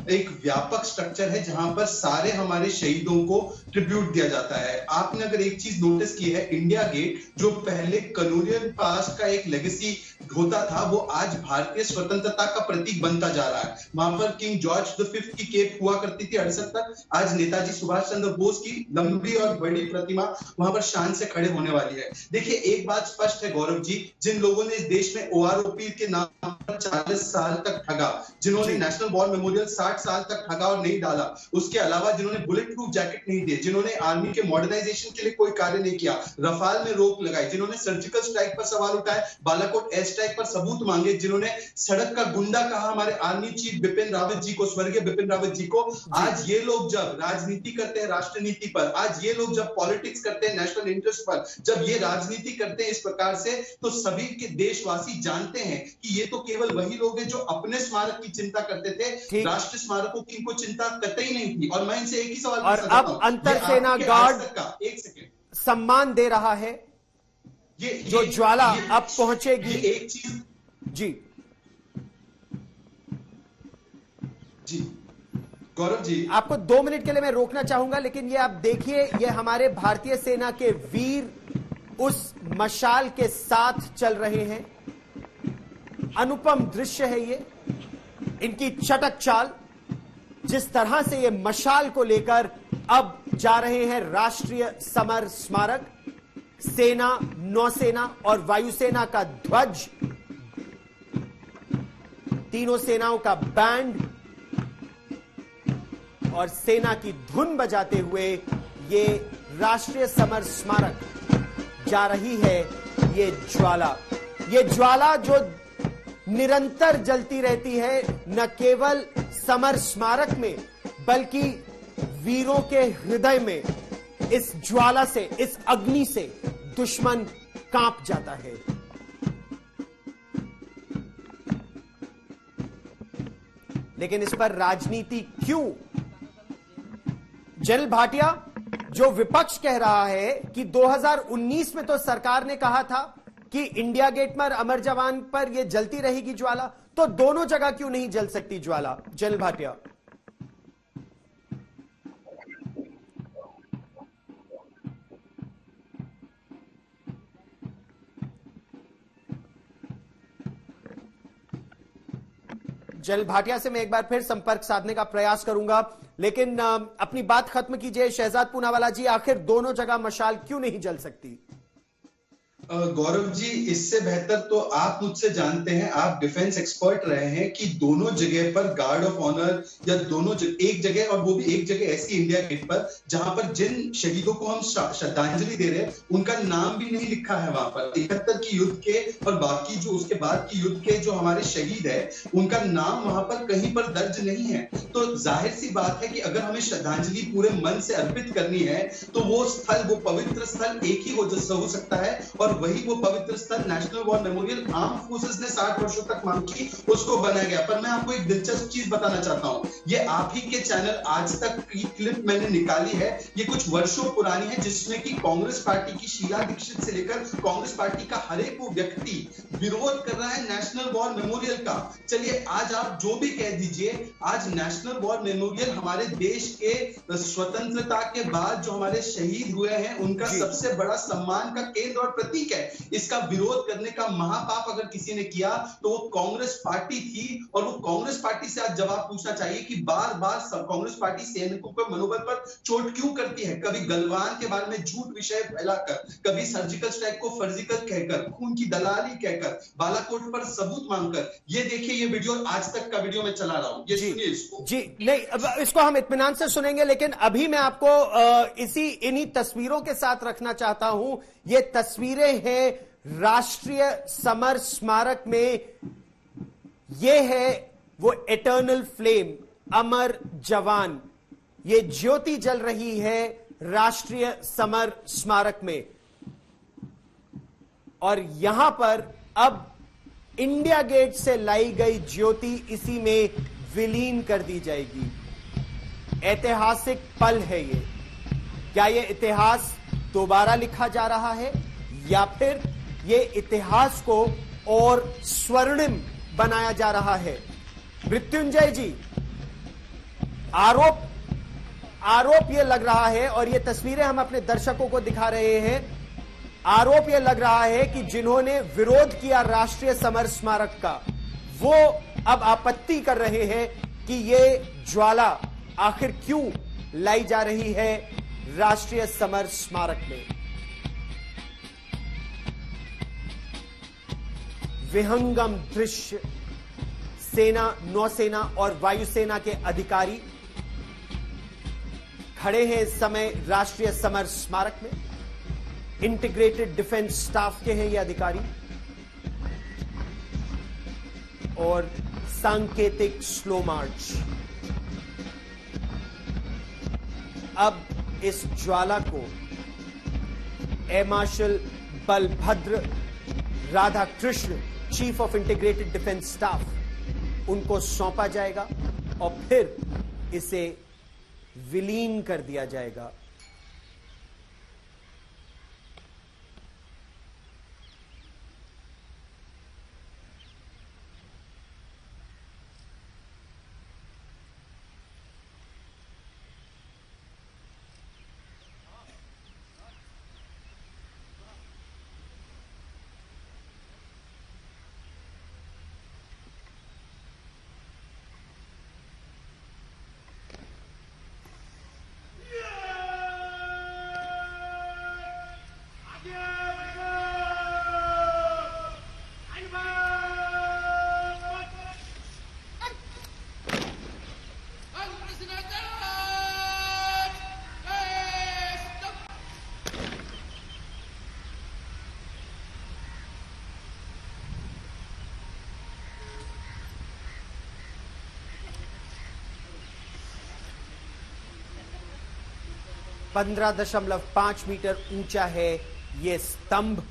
एक व्यापक स्ट्रक्चर है जहां पर सारे हमारे शहीदों को ट्रिब्यूट दिया जाता है। आपने अगर एक चीज नोटिस की है, इंडिया गेट जो पहले कॉलोनियल पास्ट का एक लेगेसी होता था, वो आज भारतीय स्वतंत्रता का प्रतीक बनता जा रहा है। वहां पर किंग जॉर्ज V की केप हुआ करती थी 68 तक। आज नेताजी सुभाष चंद्र बोस की लंबी और बड़ी प्रतिमा वहां पर शान से खड़े होने वाली है। देखिए, एक बात स्पष्ट है गौरव जी, जिन लोगों ने इस देश में OROP के नाम पर 40 साल तक ठगा, जिन्होंने नेशनल वॉर मेमोरियल 60 60 साल तक ठगा और नहीं डाला, उसके अलावा जिन्होंने बुलेट प्रूफ जैकेट नहीं दिए, जिन्होंने आर्मी के मॉडर्नाइजेशन के लिए कोई कार्य नहीं किया, रफाल में रोक लगाई, जिन्होंने सर्जिकल स्ट्राइक पर सवाल उठाए, बालाकोट एयर स्ट्राइक पर सबूत मांगे, जिन्होंने सड़क का गुंडा कहा हमारे आर्मी चीफ बिपिन रावत जी को, स्वर्गीय बिपिन रावत जी को, आज ये लोग जब राजनीति करते हैं राष्ट्र नीति पर, आज ये लोग जब पॉलिटिक्स करते हैं नेशनल इंटरेस्ट पर, जब ये राजनीति करते हैं इस प्रकार से, तो सभी के देशवासी जानते हैं कि ये तो केवल वही लोग हैं जो अपने स्मारक की चिंता करते थे, राष्ट्रीय स्मारकों की इनको चिंता कतई नहीं थी। और मैं इनसे एक ही सवाल और अब अंतर सेना गार्ड एक सेकेंड सम्मान दे रहा है, जो ज्वाला अब पहुंचेगी। एक चीज जी गौरव जी, आपको 2 मिनट के लिए मैं रोकना चाहूंगा, लेकिन ये आप देखिए, ये हमारे भारतीय सेना के वीर उस मशाल के साथ चल रहे हैं। अनुपम दृश्य है ये, इनकी चटक चाल, जिस तरह से ये मशाल को लेकर अब जा रहे हैं राष्ट्रीय समर स्मारक। सेना, नौसेना और वायुसेना का ध्वज, तीनों सेनाओं का बैंड और सेना की धुन बजाते हुए ये राष्ट्रीय समर स्मारक जा रही है। ये ज्वाला जो निरंतर जलती रहती है, न केवल समर स्मारक में बल्कि वीरों के हृदय में। इस ज्वाला से, इस अग्नि से दुश्मन कांप जाता है। लेकिन इस पर राजनीति क्यों? जनरल भाटिया, जो विपक्ष कह रहा है कि 2019 में तो सरकार ने कहा था कि इंडिया गेट पर अमर जवान पर यह जलती रहेगी ज्वाला, तो दोनों जगह क्यों नहीं जल सकती ज्वाला? जनरल भाटिया। जनरल भाटिया से मैं एक बार फिर संपर्क साधने का प्रयास करूंगा, लेकिन अपनी बात खत्म कीजिए शहजाद पूनावाला जी। आखिर दोनों जगह मशाल क्यों नहीं जल सकती? गौरव जी, इससे बेहतर तो आप मुझसे जानते हैं, आप डिफेंस एक्सपर्ट रहे हैं, कि दोनों जगह पर गार्ड ऑफ ऑनर या दोनों एक जगह, और वो भी एक जगह ऐसी इंडिया गेट पर जहां पर जिन शहीदों को हम श्रद्धांजलि दे रहे हैं उनका नाम भी नहीं लिखा है वहां पर। 71 की युद्ध के और बाकी जो उसके बाद की युद्ध के जो हमारे शहीद है उनका नाम वहां पर कहीं पर दर्ज नहीं है। तो जाहिर सी बात है कि अगर हमें श्रद्धांजलि पूरे मन से अर्पित करनी है तो वो स्थल, वो पवित्र स्थल एक ही हो सकता है, और वही वो पवित्र स्थल national war memorial arm forces ने 60 वर्षों तक मांग की, उसको बनाया गया। पर मैं आपको एक दिलचस्प चीज बताना चाहता हूं, ये आप ही के चैनल आज तक की क्लिप मैंने निकाली है, ये कुछ वर्षों पुरानी है, जिसमें कि कांग्रेस पार्टी की शीला दीक्षित से लेकर कांग्रेस पार्टी का हर एक वो व्यक्ति विरोध कर रहा है नेशनल वॉर मेमोरियल का। चलिए आज आप जो भी कह दीजिए, आज नेशनल वॉर मेमोरियल हमारे देश के स्वतंत्रता के बाद जो हमारे शहीद हुए हैं उनका सबसे बड़ा सम्मान का केंद्र और प्रतीक है। इसका विरोध करने का महापाप अगर किसी ने किया तो वो कांग्रेस पार्टी थी, और वो कांग्रेस पार्टी से आज जवाब पूछना चाहिए कि बार बार कांग्रेस पार्टी सैनिकों के मनोबल पर चोट क्यों करती है। कभी गलवान के बारे में झूठ विषय फैलाकर, कभी सर्जिकल स्ट्राइक को फर्जिकल कहकर, खून की दलाली कहकर, बालाकोट पर सबूत मांगकर। ये देखिए, ये वीडियो आज तक का वीडियो मैं चला रहा हूं, ये सुनिए इसको। जी नहीं, इसको हम इत्मीनान से सुनेंगे, लेकिन अभी मैं आपको इन्हीं तस्वीरों के साथ रखना चाहता हूं। ये तस्वीरें हैं राष्ट्रीय समर स्मारक में, ये है वो एटर्नल फ्लेम, अमर जवान, ये ज्योति जल रही है राष्ट्रीय समर स्मारक में। और यहां पर अब इंडिया गेट से लाई गई ज्योति इसी में विलीन कर दी जाएगी। ऐतिहासिक पल है ये। क्या ये इतिहास दोबारा लिखा जा रहा है या फिर ये इतिहास को और स्वर्णिम बनाया जा रहा है? मृत्युंजय जी, आरोप ये लग रहा है, और ये तस्वीरें हम अपने दर्शकों को दिखा रहे हैं, आरोप ये लग रहा है कि जिन्होंने विरोध किया राष्ट्रीय समर स्मारक का, वो अब आपत्ति कर रहे हैं कि ये ज्वाला आखिर क्यों लाई जा रही है राष्ट्रीय समर स्मारक में। विहंगम दृश्य, सेना, नौसेना और वायुसेना के अधिकारी खड़े हैं इस समय राष्ट्रीय समर स्मारक में। इंटीग्रेटेड डिफेंस स्टाफ के हैं ये अधिकारी और सांकेतिक स्लो मार्च। अब इस ज्वाला को air marshal Balbhadra Radhakrishna, chief of integrated defence staff, उनको सौंपा जाएगा और फिर इसे विलीन कर दिया जाएगा। .5 मीटर ऊंचा है ये स्तंभ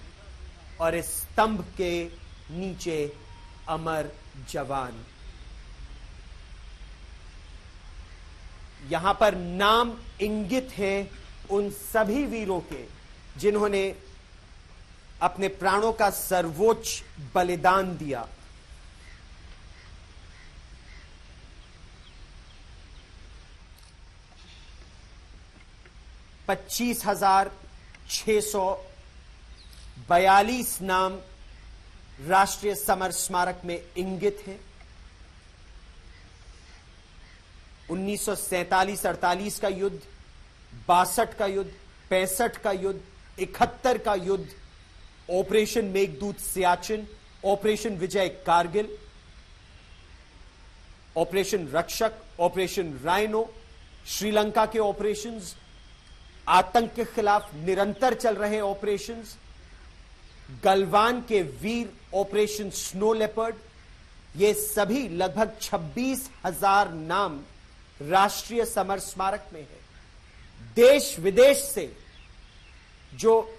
और इस स्तंभ के नीचे अमर जवान। यहां पर नाम इंगित है उन सभी वीरों के जिन्होंने अपने प्राणों का सर्वोच्च बलिदान दिया। $25,642 नाम राष्ट्रीय समर स्मारक में इंगित हैं। 1947-48 का युद्ध, 62 का युद्ध, 65 का युद्ध, 71 का युद्ध, ऑपरेशन मेघदूत सियाचिन, ऑपरेशन विजय कारगिल, ऑपरेशन रक्षक, ऑपरेशन राइनो, श्रीलंका के ऑपरेशंस, आतंक के खिलाफ निरंतर चल रहे ऑपरेशंस, गलवान के वीर ऑपरेशन स्नो लेपर्ड, ये सभी लगभग 26,000 नाम राष्ट्रीय समर स्मारक में है। देश विदेश से जो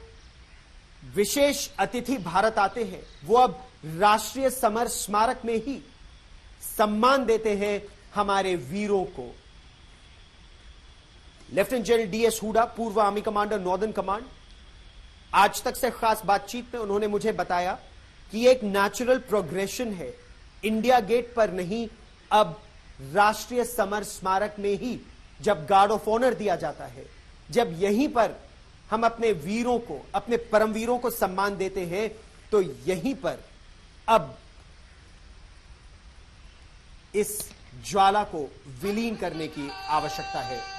विशेष अतिथि भारत आते हैं वो अब राष्ट्रीय समर स्मारक में ही सम्मान देते हैं हमारे वीरों को। लेफ्टिनेंट जनरल डीएस हुडा, पूर्व आर्मी कमांडर नॉर्दर्न कमांड, आज तक से खास बातचीत में उन्होंने मुझे बताया कि एक नेचुरल प्रोग्रेशन है, इंडिया गेट पर नहीं, अब राष्ट्रीय समर स्मारक में ही जब गार्ड ऑफ ऑनर दिया जाता है, जब यहीं पर हम अपने वीरों को, अपने परमवीरों को सम्मान देते हैं, तो यहीं पर अब इस ज्वाला को विलीन करने की आवश्यकता है।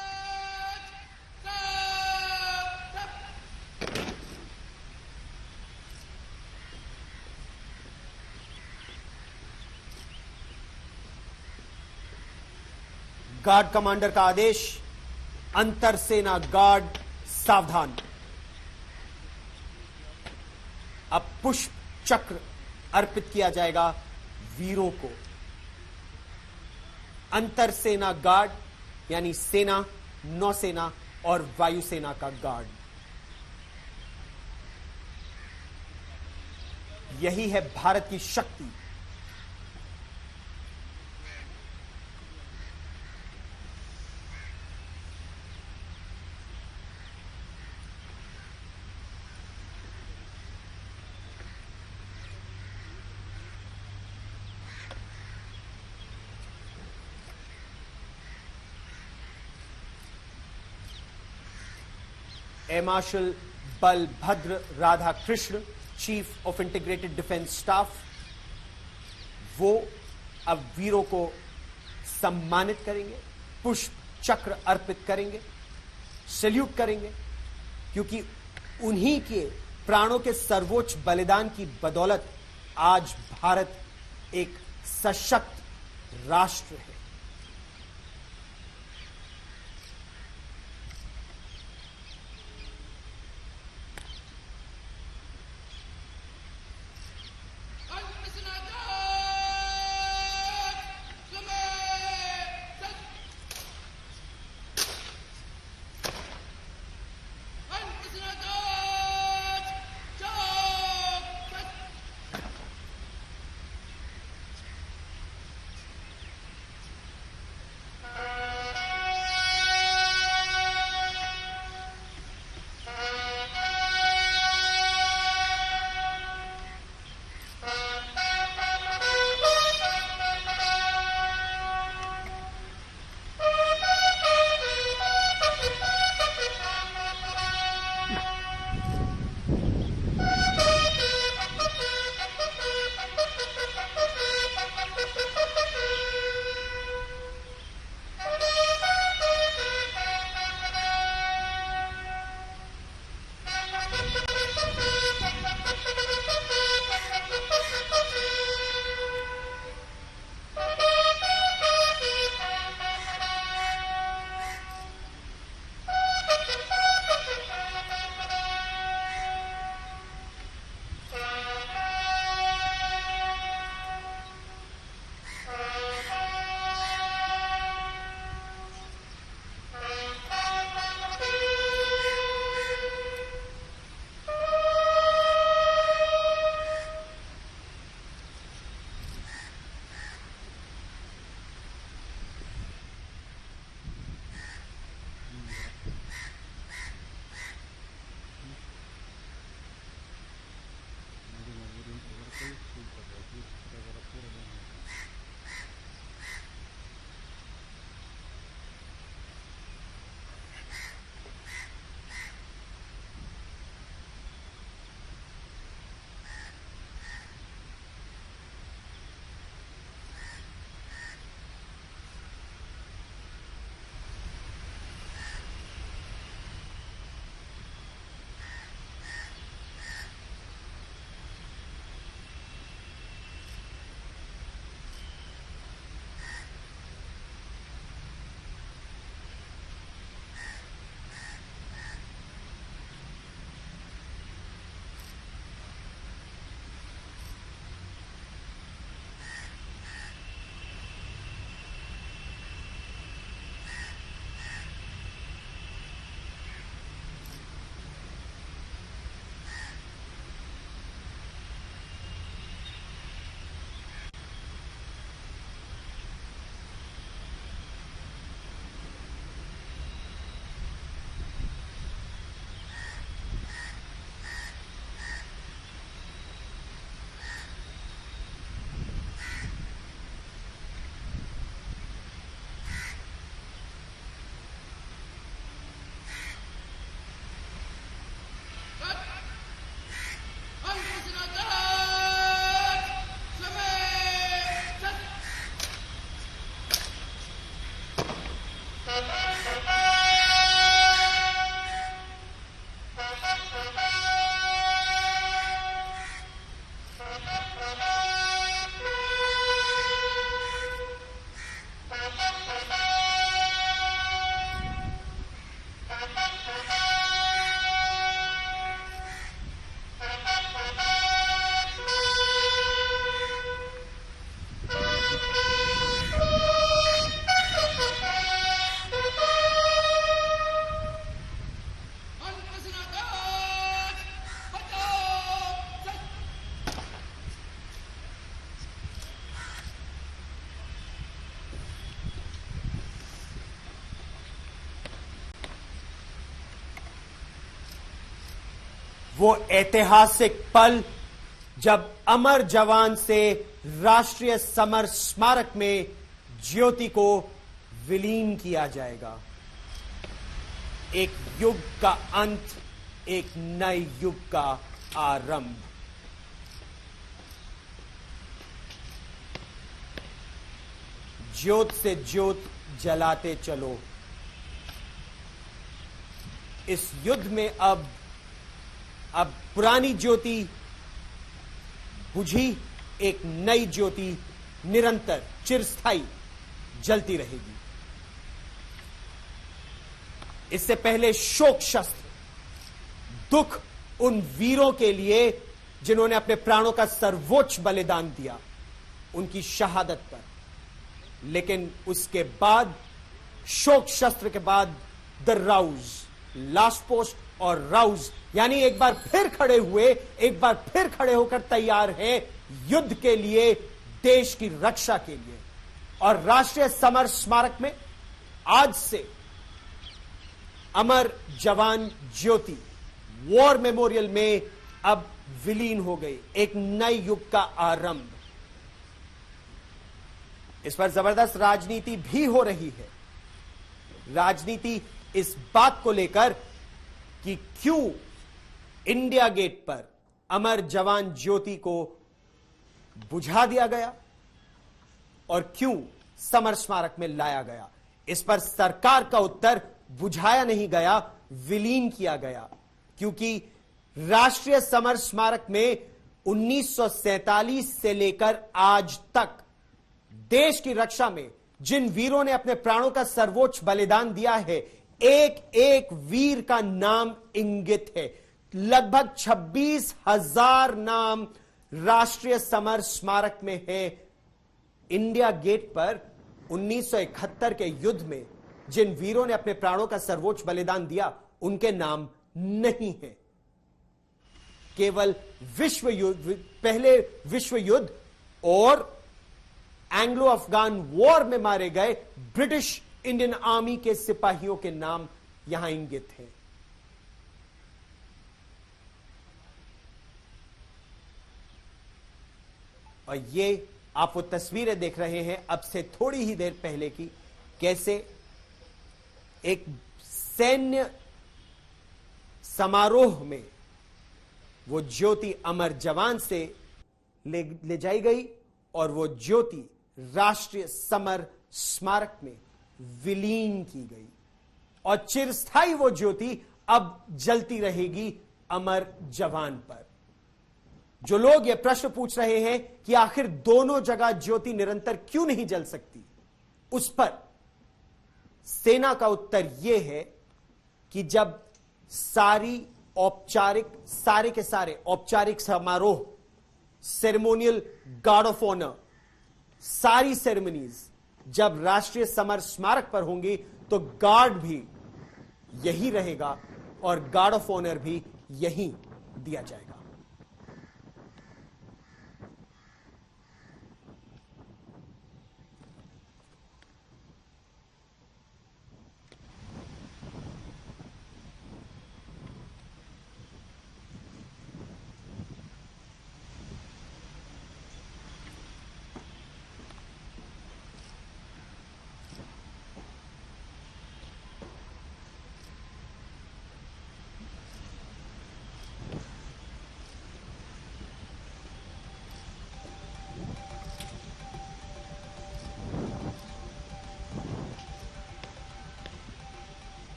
गार्ड कमांडर का आदेश, अंतर सेना गार्ड सावधान। अब पुष्प चक्र अर्पित किया जाएगा वीरों को। अंतर सेना गार्ड यानी सेना, नौसेना और वायुसेना का गार्ड, यही है भारत की शक्ति। Air marshal Balbhadra Radhakrishna, chief of integrated defence staff, वो अब वीरों को सम्मानित करेंगे, पुष्प चक्र अर्पित करेंगे, सैल्यूट करेंगे, क्योंकि उन्हीं के प्राणों के सर्वोच्च बलिदान की बदौलत आज भारत एक सशक्त राष्ट्र है। वो ऐतिहासिक पल जब अमर जवान से राष्ट्रीय समर स्मारक में ज्योति को विलीन किया जाएगा। एक युग का अंत, एक नए युग का आरंभ। ज्योत से ज्योत जलाते चलो। इस युद्ध में अब पुरानी ज्योति बुझी, एक नई ज्योति निरंतर चिरस्थायी जलती रहेगी। इससे पहले शोक शस्त्र, दुख उन वीरों के लिए जिन्होंने अपने प्राणों का सर्वोच्च बलिदान दिया, उनकी शहादत पर। लेकिन उसके बाद, शोक शस्त्र के बाद द राउज, लास्ट पोस्ट और राउज, यानी एक बार फिर खड़े हुए, एक बार फिर खड़े होकर तैयार हैं युद्ध के लिए, देश की रक्षा के लिए। और राष्ट्रीय समर स्मारक में आज से अमर जवान ज्योति वॉर मेमोरियल में अब विलीन हो गई, एक नए युग का आरंभ। इस पर जबरदस्त राजनीति भी हो रही है। राजनीति इस बात को लेकर कि क्यों इंडिया गेट पर अमर जवान ज्योति को बुझा दिया गया और क्यों समर स्मारक में लाया गया। इस पर सरकार का उत्तर बुझाया नहीं गया, विलीन किया गया, क्योंकि राष्ट्रीय समर स्मारक में 1947 से लेकर आज तक देश की रक्षा में जिन वीरों ने अपने प्राणों का सर्वोच्च बलिदान दिया है, एक एक वीर का नाम इंगित है। लगभग 26,000 नाम राष्ट्रीय समर स्मारक में है। इंडिया गेट पर 1971 के युद्ध में जिन वीरों ने अपने प्राणों का सर्वोच्च बलिदान दिया, उनके नाम नहीं है। केवल विश्व युद्ध, पहले विश्व युद्ध और एंग्लो अफगान वॉर में मारे गए ब्रिटिश इंडियन आर्मी के सिपाहियों के नाम यहां इंगित हैं। और ये आप वो तस्वीरें देख रहे हैं अब से थोड़ी ही देर पहले की, कैसे एक सैन्य समारोह में वो ज्योति अमर जवान से ले जाई गई और वो ज्योति राष्ट्रीय समर स्मारक में विलीन की गई और चिरस्थायी वो ज्योति अब जलती रहेगी अमर जवान पर। जो लोग ये प्रश्न पूछ रहे हैं कि आखिर दोनों जगह ज्योति निरंतर क्यों नहीं जल सकती, उस पर सेना का उत्तर यह है कि जब सारे के सारे औपचारिक समारोह, सेरेमोनियल गार्ड ऑफ ऑनर, सारी सेरेमनीज जब राष्ट्रीय समर स्मारक पर होंगी तो गार्ड भी यही रहेगा और गार्ड ऑफ ऑनर भी यही दिया जाएगा।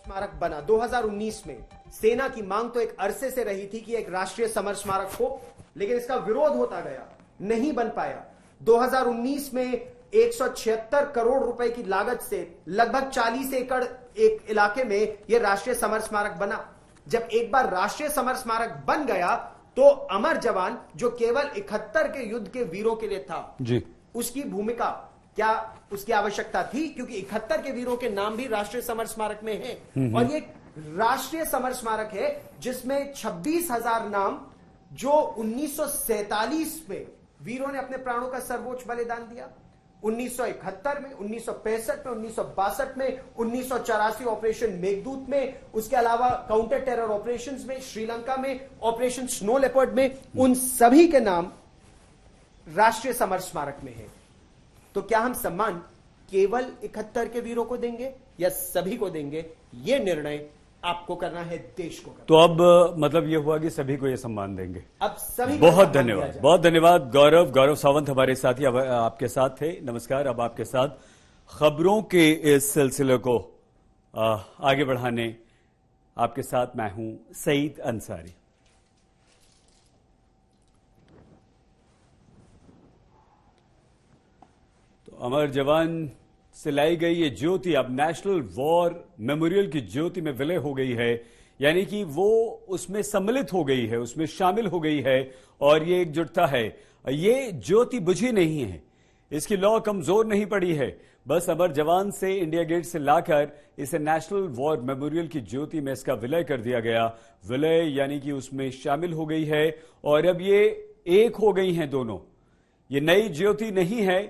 स्मारक बना 2019 में। सेना की मांग तो एक अरसे से रही थी कि एक राष्ट्रीय समर स्मारक हो, लेकिन इसका विरोध होता गया, नहीं बन पाया। 2019 में 176 करोड़ रुपए की लागत से लगभग 40 एकड़ एक इलाके में यह राष्ट्रीय समर स्मारक बना। जब एक बार राष्ट्रीय समर स्मारक बन गया तो अमर जवान, जो केवल 71 के युद्ध के वीरों के लिए था जी, उसकी भूमिका, क्या उसकी आवश्यकता थी? क्योंकि 71 के वीरों के नाम भी राष्ट्रीय समर स्मारक में हैं और ये राष्ट्रीय समर स्मारक है जिसमें 26,000 नाम जो 1947 में वीरों ने अपने प्राणों का सर्वोच्च बलिदान दिया, 1971 में, 1965 में, 1962 में, 1984 ऑपरेशन मेघदूत में, उसके अलावा काउंटर टेरर ऑपरेशंस में, श्रीलंका में, ऑपरेशन स्नो लेपर्ड में, उन सभी के नाम राष्ट्रीय समर स्मारक में है। तो क्या हम सम्मान केवल 71 के वीरों को देंगे या सभी को देंगे? यह निर्णय आपको करना है, देश को करना। तो अब मतलब ये हुआ कि सभी को ये सम्मान देंगे। अब सभी बहुत धन्यवाद, बहुत धन्यवाद गौरव सावंत हमारे साथी अब आपके साथ थे। नमस्कार। अब आपके साथ खबरों के इस सिलसिले को आगे बढ़ाने आपके साथ मैं हूं सईद अंसारी। अमर जवान से लाई गई ये ज्योति अब नेशनल वॉर मेमोरियल की ज्योति में विलय हो गई है, यानी कि वो उसमें सम्मिलित हो गई है, उसमें शामिल हो गई है और ये एकजुटता है। ये ज्योति बुझी नहीं है, इसकी लौ कमजोर नहीं पड़ी है, बस अमर जवान से इंडिया गेट से लाकर इसे नेशनल वॉर मेमोरियल की ज्योति में इसका विलय कर दिया गया। विलय यानी कि उसमें शामिल हो गई है और अब ये एक हो गई हैं दोनों। ये नई ज्योति नहीं है,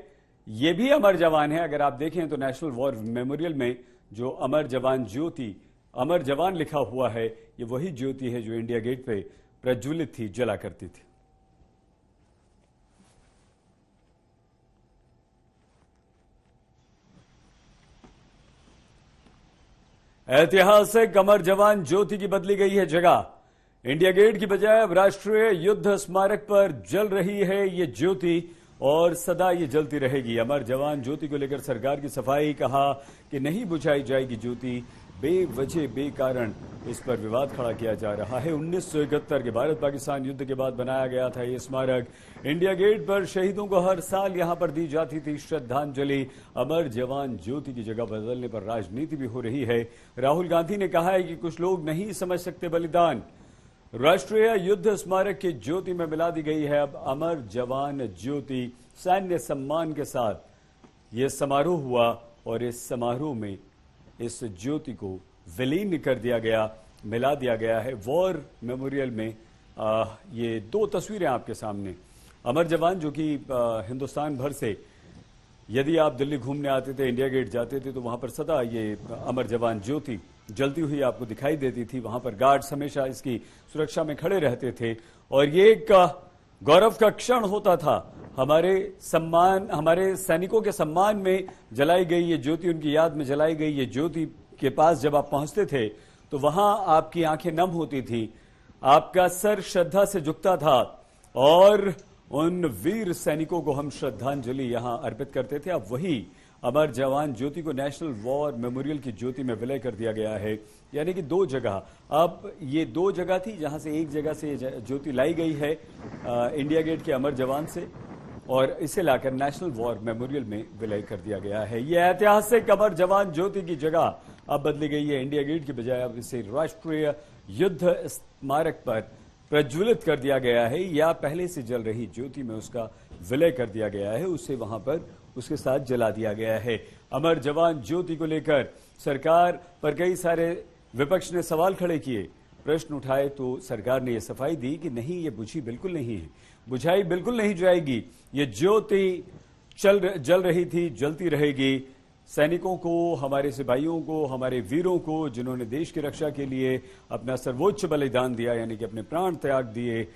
ये भी अमर जवान है। अगर आप देखें तो नेशनल वॉर मेमोरियल में जो अमर जवान ज्योति, अमर जवान लिखा हुआ है, ये वही ज्योति है जो इंडिया गेट पे प्रज्वलित थी, जला करती थी। ऐतिहासिक अमर जवान ज्योति की बदली गई है जगह। इंडिया गेट की बजाय अब राष्ट्रीय युद्ध स्मारक पर जल रही है ये ज्योति और सदा ये जलती रहेगी। अमर जवान ज्योति को लेकर सरकार की सफाई, कहा कि नहीं बुझाई जाएगी ज्योति, बेवजह बेकारण इस पर विवाद खड़ा किया जा रहा है। 1971 के भारत पाकिस्तान युद्ध के बाद बनाया गया था ये स्मारक। इंडिया गेट पर शहीदों को हर साल यहां पर दी जाती थी श्रद्धांजलि। अमर जवान ज्योति की जगह बदलने पर राजनीति भी हो रही है। राहुल गांधी ने कहा है कि कुछ लोग नहीं समझ सकते बलिदान। राष्ट्रीय युद्ध स्मारक की ज्योति में मिला दी गई है अब अमर जवान ज्योति। सैन्य सम्मान के साथ यह समारोह हुआ और इस समारोह में इस ज्योति को विलीन कर दिया गया, मिला दिया गया है वॉर मेमोरियल में। ये दो तस्वीरें आपके सामने। अमर जवान जो कि हिंदुस्तान भर से, यदि आप दिल्ली घूमने आते थे, इंडिया गेट जाते थे, तो वहां पर सदा ये अमर जवान ज्योति जलती हुई आपको दिखाई देती थी। वहां पर गार्ड्स हमेशा इसकी सुरक्षा में खड़े रहते थे और ये एक गौरव का क्षण होता था। हमारे सैनिकों के सम्मान में जलाई गई ये ज्योति, उनकी याद में जलाई गई ये ज्योति के पास जब आप पहुंचते थे तो वहां आपकी आंखें नम होती थी, आपका सर श्रद्धा से झुकता था और उन वीर सैनिकों को हम श्रद्धांजलि यहां अर्पित करते थे। अब वही अमर जवान ज्योति को नेशनल वॉर मेमोरियल की ज्योति में विलय कर दिया गया है, यानी कि दो जगह। अब ये दो जगह थी जहां से एक जगह से ज्योति लाई गई है इंडिया गेट के अमर जवान से और इसे लाकर नेशनल वॉर मेमोरियल में विलय कर दिया गया है। यह ऐतिहासिक अमर जवान ज्योति की जगह अब बदली गई है इंडिया गेट की बजाय अब इसे राष्ट्रीय युद्ध स्मारक पर प्रज्वलित कर दिया गया है, या पहले से जल रही ज्योति में उसका विलय कर दिया गया है, उसे वहां पर उसके साथ जला दिया गया है। अमर जवान ज्योति को लेकर सरकार पर कई सारे विपक्ष ने सवाल खड़े किए, प्रश्न उठाए, तो सरकार ने यह सफाई दी कि नहीं, ये बुझी बिल्कुल नहीं है, बुझाई बिल्कुल नहीं जाएगी। ये ज्योति जल रही थी, जलती रहेगी। सैनिकों को, हमारे सिपाहियों को, हमारे वीरों को जिन्होंने देश की रक्षा के लिए अपना सर्वोच्च बलिदान दिया, यानी कि अपने प्राण त्याग दिए,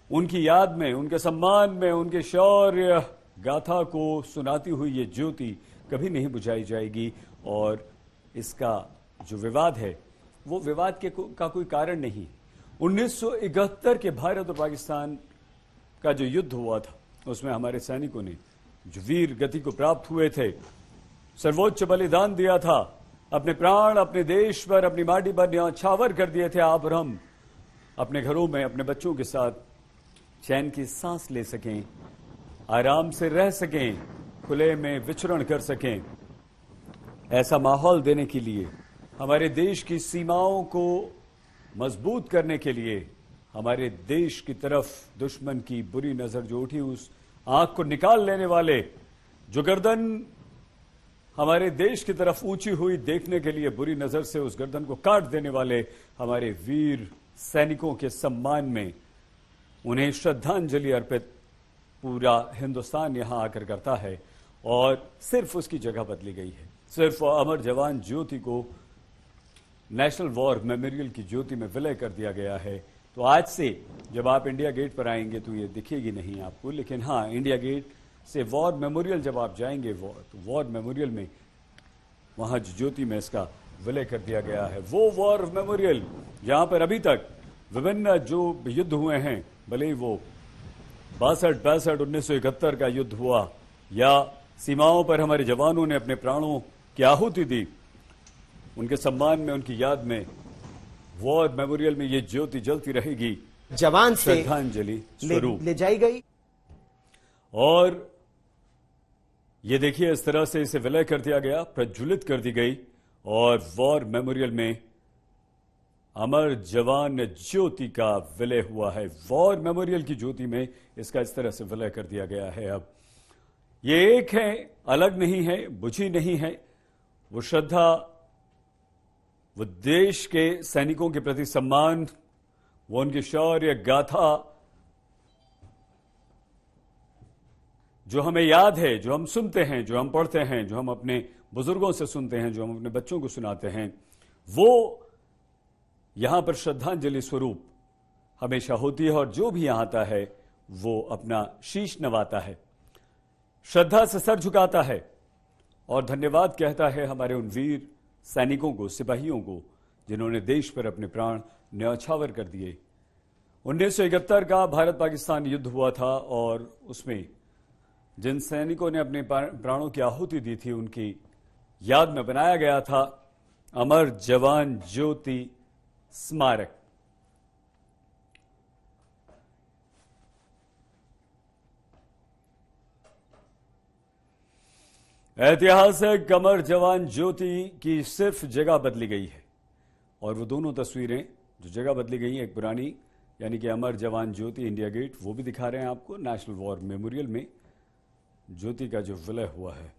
उनकी याद में, उनके सम्मान में, उनके शौर्य गाथा को सुनाती हुई ये ज्योति कभी नहीं बुझाई जाएगी। और इसका जो विवाद है वो विवाद का कोई कारण नहीं। 1971 के भारत और पाकिस्तान का जो युद्ध हुआ था उसमें हमारे सैनिकों ने जो वीर गति को प्राप्त हुए थे, सर्वोच्च बलिदान दिया था, अपने प्राण अपने देश पर, अपनी माटी पर न्यौछावर कर दिए थे। आप और हम अपने घरों में अपने बच्चों के साथ चैन की सांस ले सकें, आराम से रह सकें, खुले में विचरण कर सकें, ऐसा माहौल देने के लिए, हमारे देश की सीमाओं को मजबूत करने के लिए, हमारे देश की तरफ दुश्मन की बुरी नजर जो उठी उस आंख को निकाल लेने वाले, जो गर्दन हमारे देश की तरफ ऊंची हुई देखने के लिए बुरी नजर से उस गर्दन को काट देने वाले हमारे वीर सैनिकों के सम्मान में उन्हें श्रद्धांजलि अर्पित पूरा हिंदुस्तान यहां आकर करता है और सिर्फ उसकी जगह बदली गई है। सिर्फ अमर जवान ज्योति को नेशनल वॉर मेमोरियल की ज्योति में विलय कर दिया गया है। तो आज से जब आप इंडिया गेट पर आएंगे तो ये दिखेगी नहीं आपको, लेकिन हाँ, इंडिया गेट से वॉर मेमोरियल जब आप जाएंगे तो वॉर मेमोरियल में वहां ज्योति में इसका विलय कर दिया गया है। वो वॉर मेमोरियल जहां पर अभी तक विभिन्न जो युद्ध हुए हैं, भले ही वो 62, 1971 का युद्ध हुआ या सीमाओं पर हमारे जवानों ने अपने प्राणों की आहुति दी, उनके सम्मान में, उनकी याद में वॉर मेमोरियल में ये ज्योति जलती रहेगी, जवान से श्रद्धांजलि स्वरूप ले जाई गई। और ये देखिए, इस तरह से इसे विलय कर दिया गया, प्रज्वलित कर दी गई और वॉर मेमोरियल में अमर जवान ज्योति का विलय हुआ है। वॉर मेमोरियल की ज्योति में इसका इस तरह से विलय कर दिया गया है। अब ये एक है, अलग नहीं है, बुझी नहीं है। वो श्रद्धा, वो देश के सैनिकों के प्रति सम्मान, वो उनकी शौर्य गाथा जो हमें याद है, जो हम सुनते हैं, जो हम पढ़ते हैं, जो हम अपने बुजुर्गों से सुनते हैं, जो हम अपने बच्चों को सुनाते हैं, वो यहां पर श्रद्धांजलि स्वरूप हमेशा होती है। और जो भी यहां आता है वो अपना शीश नवाता है, श्रद्धा से सर झुकाता है और धन्यवाद कहता है हमारे उन वीर सैनिकों को, सिपाहियों को, जिन्होंने देश पर अपने प्राण न्यौछावर कर दिए। 1971 का भारत पाकिस्तान युद्ध हुआ था और उसमें जिन सैनिकों ने अपने प्राणों की आहुति दी थी, उनकी याद में बनाया गया था अमर जवान ज्योति स्मारक। ऐतिहासिक अमर जवान ज्योति की सिर्फ जगह बदली गई है और वो दोनों तस्वीरें जो जगह बदली गई हैं, एक पुरानी यानी कि अमर जवान ज्योति इंडिया गेट, वो भी दिखा रहे हैं आपको। नेशनल वॉर मेमोरियल में ज्योति का जो विलय हुआ है।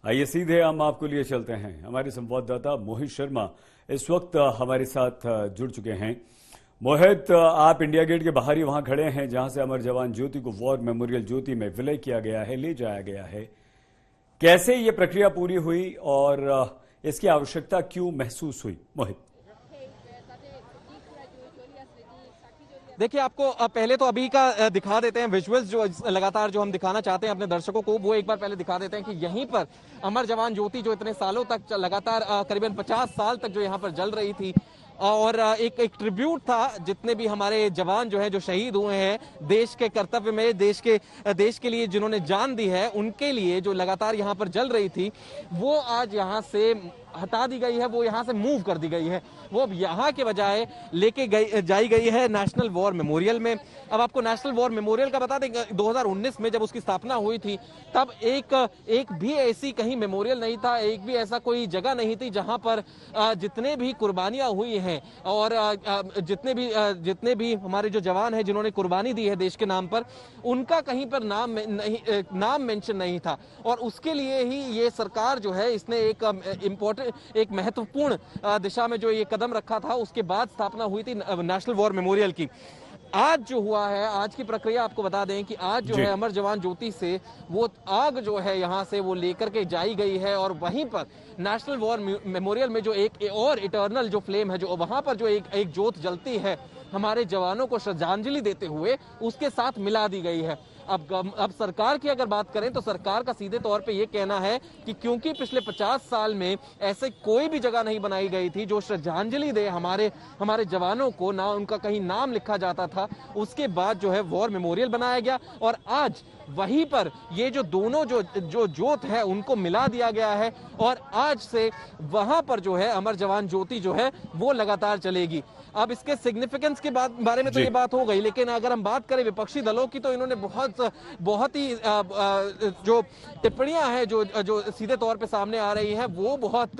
आइए सीधे हम आपको लिए चलते हैं। हमारे संवाददाता मोहित शर्मा इस वक्त हमारे साथ जुड़ चुके हैं। मोहित, आप इंडिया गेट के बाहर ही वहां खड़े हैं जहां से अमर जवान ज्योति को वॉर मेमोरियल ज्योति में विलय किया गया है, ले जाया गया है। कैसे ये प्रक्रिया पूरी हुई और इसकी आवश्यकता क्यों महसूस हुई? मोहित, देखिए, आपको पहले तो अभी का दिखा देते हैं विजुअल्स जो लगातार जो हम दिखाना चाहते हैं अपने दर्शकों को, वो एक बार पहले दिखा देते हैं कि यहीं पर अमर जवान ज्योति जो इतने सालों तक लगातार करीबन 50 साल तक जो यहाँ पर जल रही थी और एक ट्रिब्यूट था जितने भी हमारे जवान जो हैं, जो शहीद हुए हैं देश के कर्तव्य में, देश के लिए जिन्होंने जान दी है, उनके लिए जो लगातार यहाँ पर जल रही थी, वो आज यहाँ से हटा दी गई है, वो यहाँ से मूव कर दी गई है। वो अब यहाँ के बजाय लेके जाई गई है नेशनल वॉर मेमोरियल में। अब आपको नेशनल वॉर मेमोरियल का बता दें, 2019 में जब उसकी स्थापना हुई थी तब एक भी ऐसी कहीं मेमोरियल नहीं था, एक भी ऐसा कोई जगह नहीं थी जहां पर जितने भी कुर्बानियां हुई हैं और जितने भी हमारे जो जवान हैं जिन्होंने कुर्बानी दी है देश के नाम पर, उनका कहीं पर नाम मेंशन नहीं था। और उसके लिए ही ये सरकार जो है, इसने एक महत्वपूर्ण दिशा में जो ये कदम रखा था, उसके बाद स्थापना हुई थी नेशनल वॉर मेमोरियल की। आज जो हुआ है, आज की प्रक्रिया आपको बता दें कि आज जो है अमर जवान ज्योति से वो आग जो है यहाँ से वो लेकर के जाई गई है और वहीं पर नेशनल वॉर मेमोरियल में जो एक और इटर्नल जो फ्लेम है, जो वहां पर जो एक ज्योत जलती है हमारे जवानों को श्रद्धांजलि देते हुए, उसके साथ मिला दी गई है। अब सरकार की अगर बात करें तो सरकार का सीधे तौर पे ये कहना है कि क्योंकि पिछले 50 साल में ऐसे कोई भी जगह नहीं बनाई गई थी जो श्रद्धांजलि दे हमारे जवानों को, ना उनका कहीं नाम लिखा जाता था, उसके बाद जो है वॉर मेमोरियल बनाया गया और आज वहीं पर ये जो दोनों जो ज्योत है उनको मिला दिया गया है और आज से वहां पर जो है अमर जवान ज्योति जो है वो लगातार चलेगी। अब इसके सिग्निफिकेंस के बारे में तो ये बात हो गई, लेकिन अगर हम बात करें विपक्षी दलों की तो इन्होंने बहुत ही जो टिप्पणियां हैं जो सीधे तौर पे सामने आ रही हैं, वो बहुत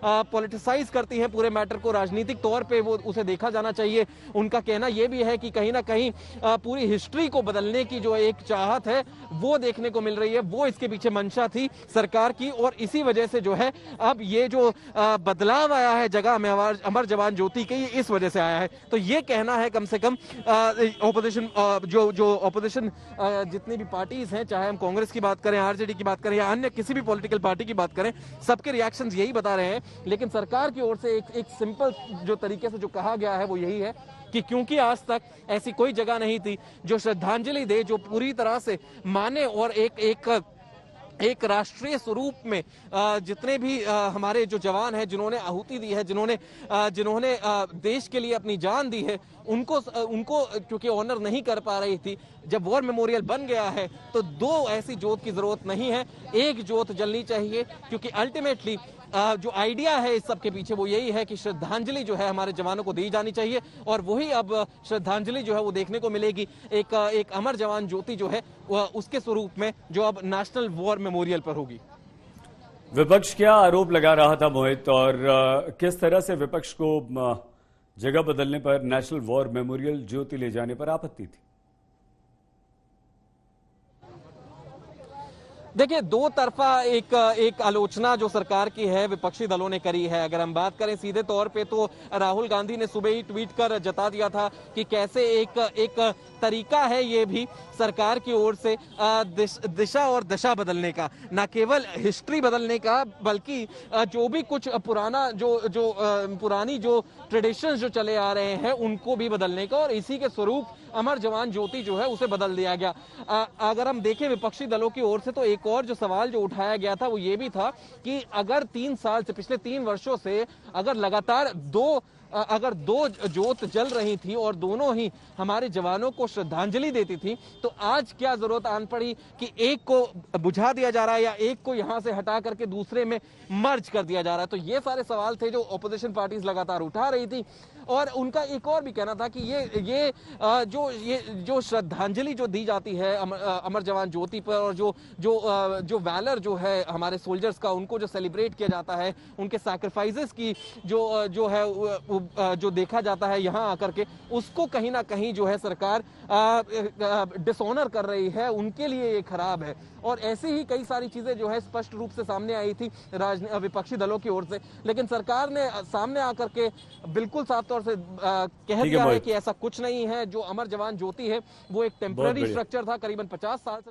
पॉलिटिसाइज करती हैं पूरे मैटर को, राजनीतिक तौर पे वो उसे देखा जाना चाहिए। उनका कहना यह भी है कि कहीं ना कहीं पूरी हिस्ट्री को बदलने की जो एक चाहत है वो देखने को मिल रही है, वो इसके पीछे मंशा थी सरकार की और इसी वजह से जो है अब ये जो बदलाव आया है जगह में अमर जवान ज्योति के, इस वजह से आया है। तो ये कहना है कम से कम ऑपोजिशन जो ऑपोजिशन जितनी भी पार्टीज हैं, चाहे हम कांग्रेस की बात करें, आरजेडी की बात करें या अन्य किसी भी पॉलिटिकल पार्टी की बात करें, सबके रिएक्शंस यही बता रहे हैं। लेकिन सरकार की ओर से एक सिंपल जो तरीके से जो कहा गया है वो यही है कि क्योंकि आज तक ऐसी कोई जगह नहीं थी जो श्रद्धांजलि दे, जो पूरी तरह से माने और एक राष्ट्रीय स्वरूप में जितने भी हमारे जो जवान हैं जिन्होंने आहुति दी है, जिन्होंने देश के लिए अपनी जान दी है, उनको क्योंकि ऑनर नहीं कर पा रही थी, जब वॉर मेमोरियल बन गया है तो दो ऐसी ज्योत की जरूरत नहीं है, एक ज्योत जलनी चाहिए क्योंकि अल्टीमेटली जो आइडिया है इस सब के पीछे वो यही है कि श्रद्धांजलि जो है हमारे जवानों को दी जानी चाहिए, और वही अब श्रद्धांजलि जो है वो देखने को मिलेगी एक अमर जवान ज्योति जो है उसके स्वरूप में, जो अब नेशनल वॉर मेमोरियल पर होगी। विपक्ष क्या आरोप लगा रहा था मोहित, और किस तरह से विपक्ष को जगह बदलने पर, नेशनल वॉर मेमोरियल ज्योति ले जाने पर आपत्ति थी? देखिए, दो तरफा एक आलोचना जो सरकार की है विपक्षी दलों ने करी है। अगर हम बात करें सीधे तौर पे तो राहुल गांधी ने सुबह ही ट्वीट कर जता दिया था कि कैसे एक तरीका है ये भी सरकार की ओर से दिशा और दशा बदलने का, ना केवल हिस्ट्री बदलने का बल्कि जो भी कुछ पुरानी जो ट्रेडिशंस जो चले आ रहे हैं उनको भी बदलने का, और इसी के स्वरूप अमर जवान ज्योति जो है उसे बदल दिया गया। अगर हम देखें विपक्षी दलों की ओर से तो एक और जो सवाल जो उठाया गया था वो ये भी था कि अगर 3 साल से, पिछले 3 वर्षों से अगर लगातार दो ज्योत जल रही थी और दोनों ही हमारे जवानों को श्रद्धांजलि देती थी, तो आज क्या जरूरत आन पड़ी कि एक को बुझा दिया जा रहा है या एक को यहां से हटा करके दूसरे में मर्ज कर दिया जा रहा है। तो ये सारे सवाल थे जो ऑपोजिशन पार्टीज लगातार उठा रही थी, और उनका एक और भी कहना था कि ये जो श्रद्धांजलि जो दी जाती है अमर जवान ज्योति पर, और जो वैलर जो है हमारे सोल्जर्स का, उनको जो सेलिब्रेट किया जाता है, उनके सैक्रिफाइसेस की जो है जो देखा जाता है यहाँ आकर के, उसको कहीं ना कहीं जो है सरकार डिसऑनर कर रही है, उनके लिए ये खराब है। और ऐसी ही कई सारी चीजें जो है स्पष्ट रूप से सामने आई थी विपक्षी दलों की ओर से, लेकिन सरकार ने सामने आकर के बिल्कुल साफ तौर से कह दिया है कि ऐसा कुछ नहीं है। जो अमर जवान ज्योति है वो एक टेम्पररी स्ट्रक्चर था, करीबन 50 साल से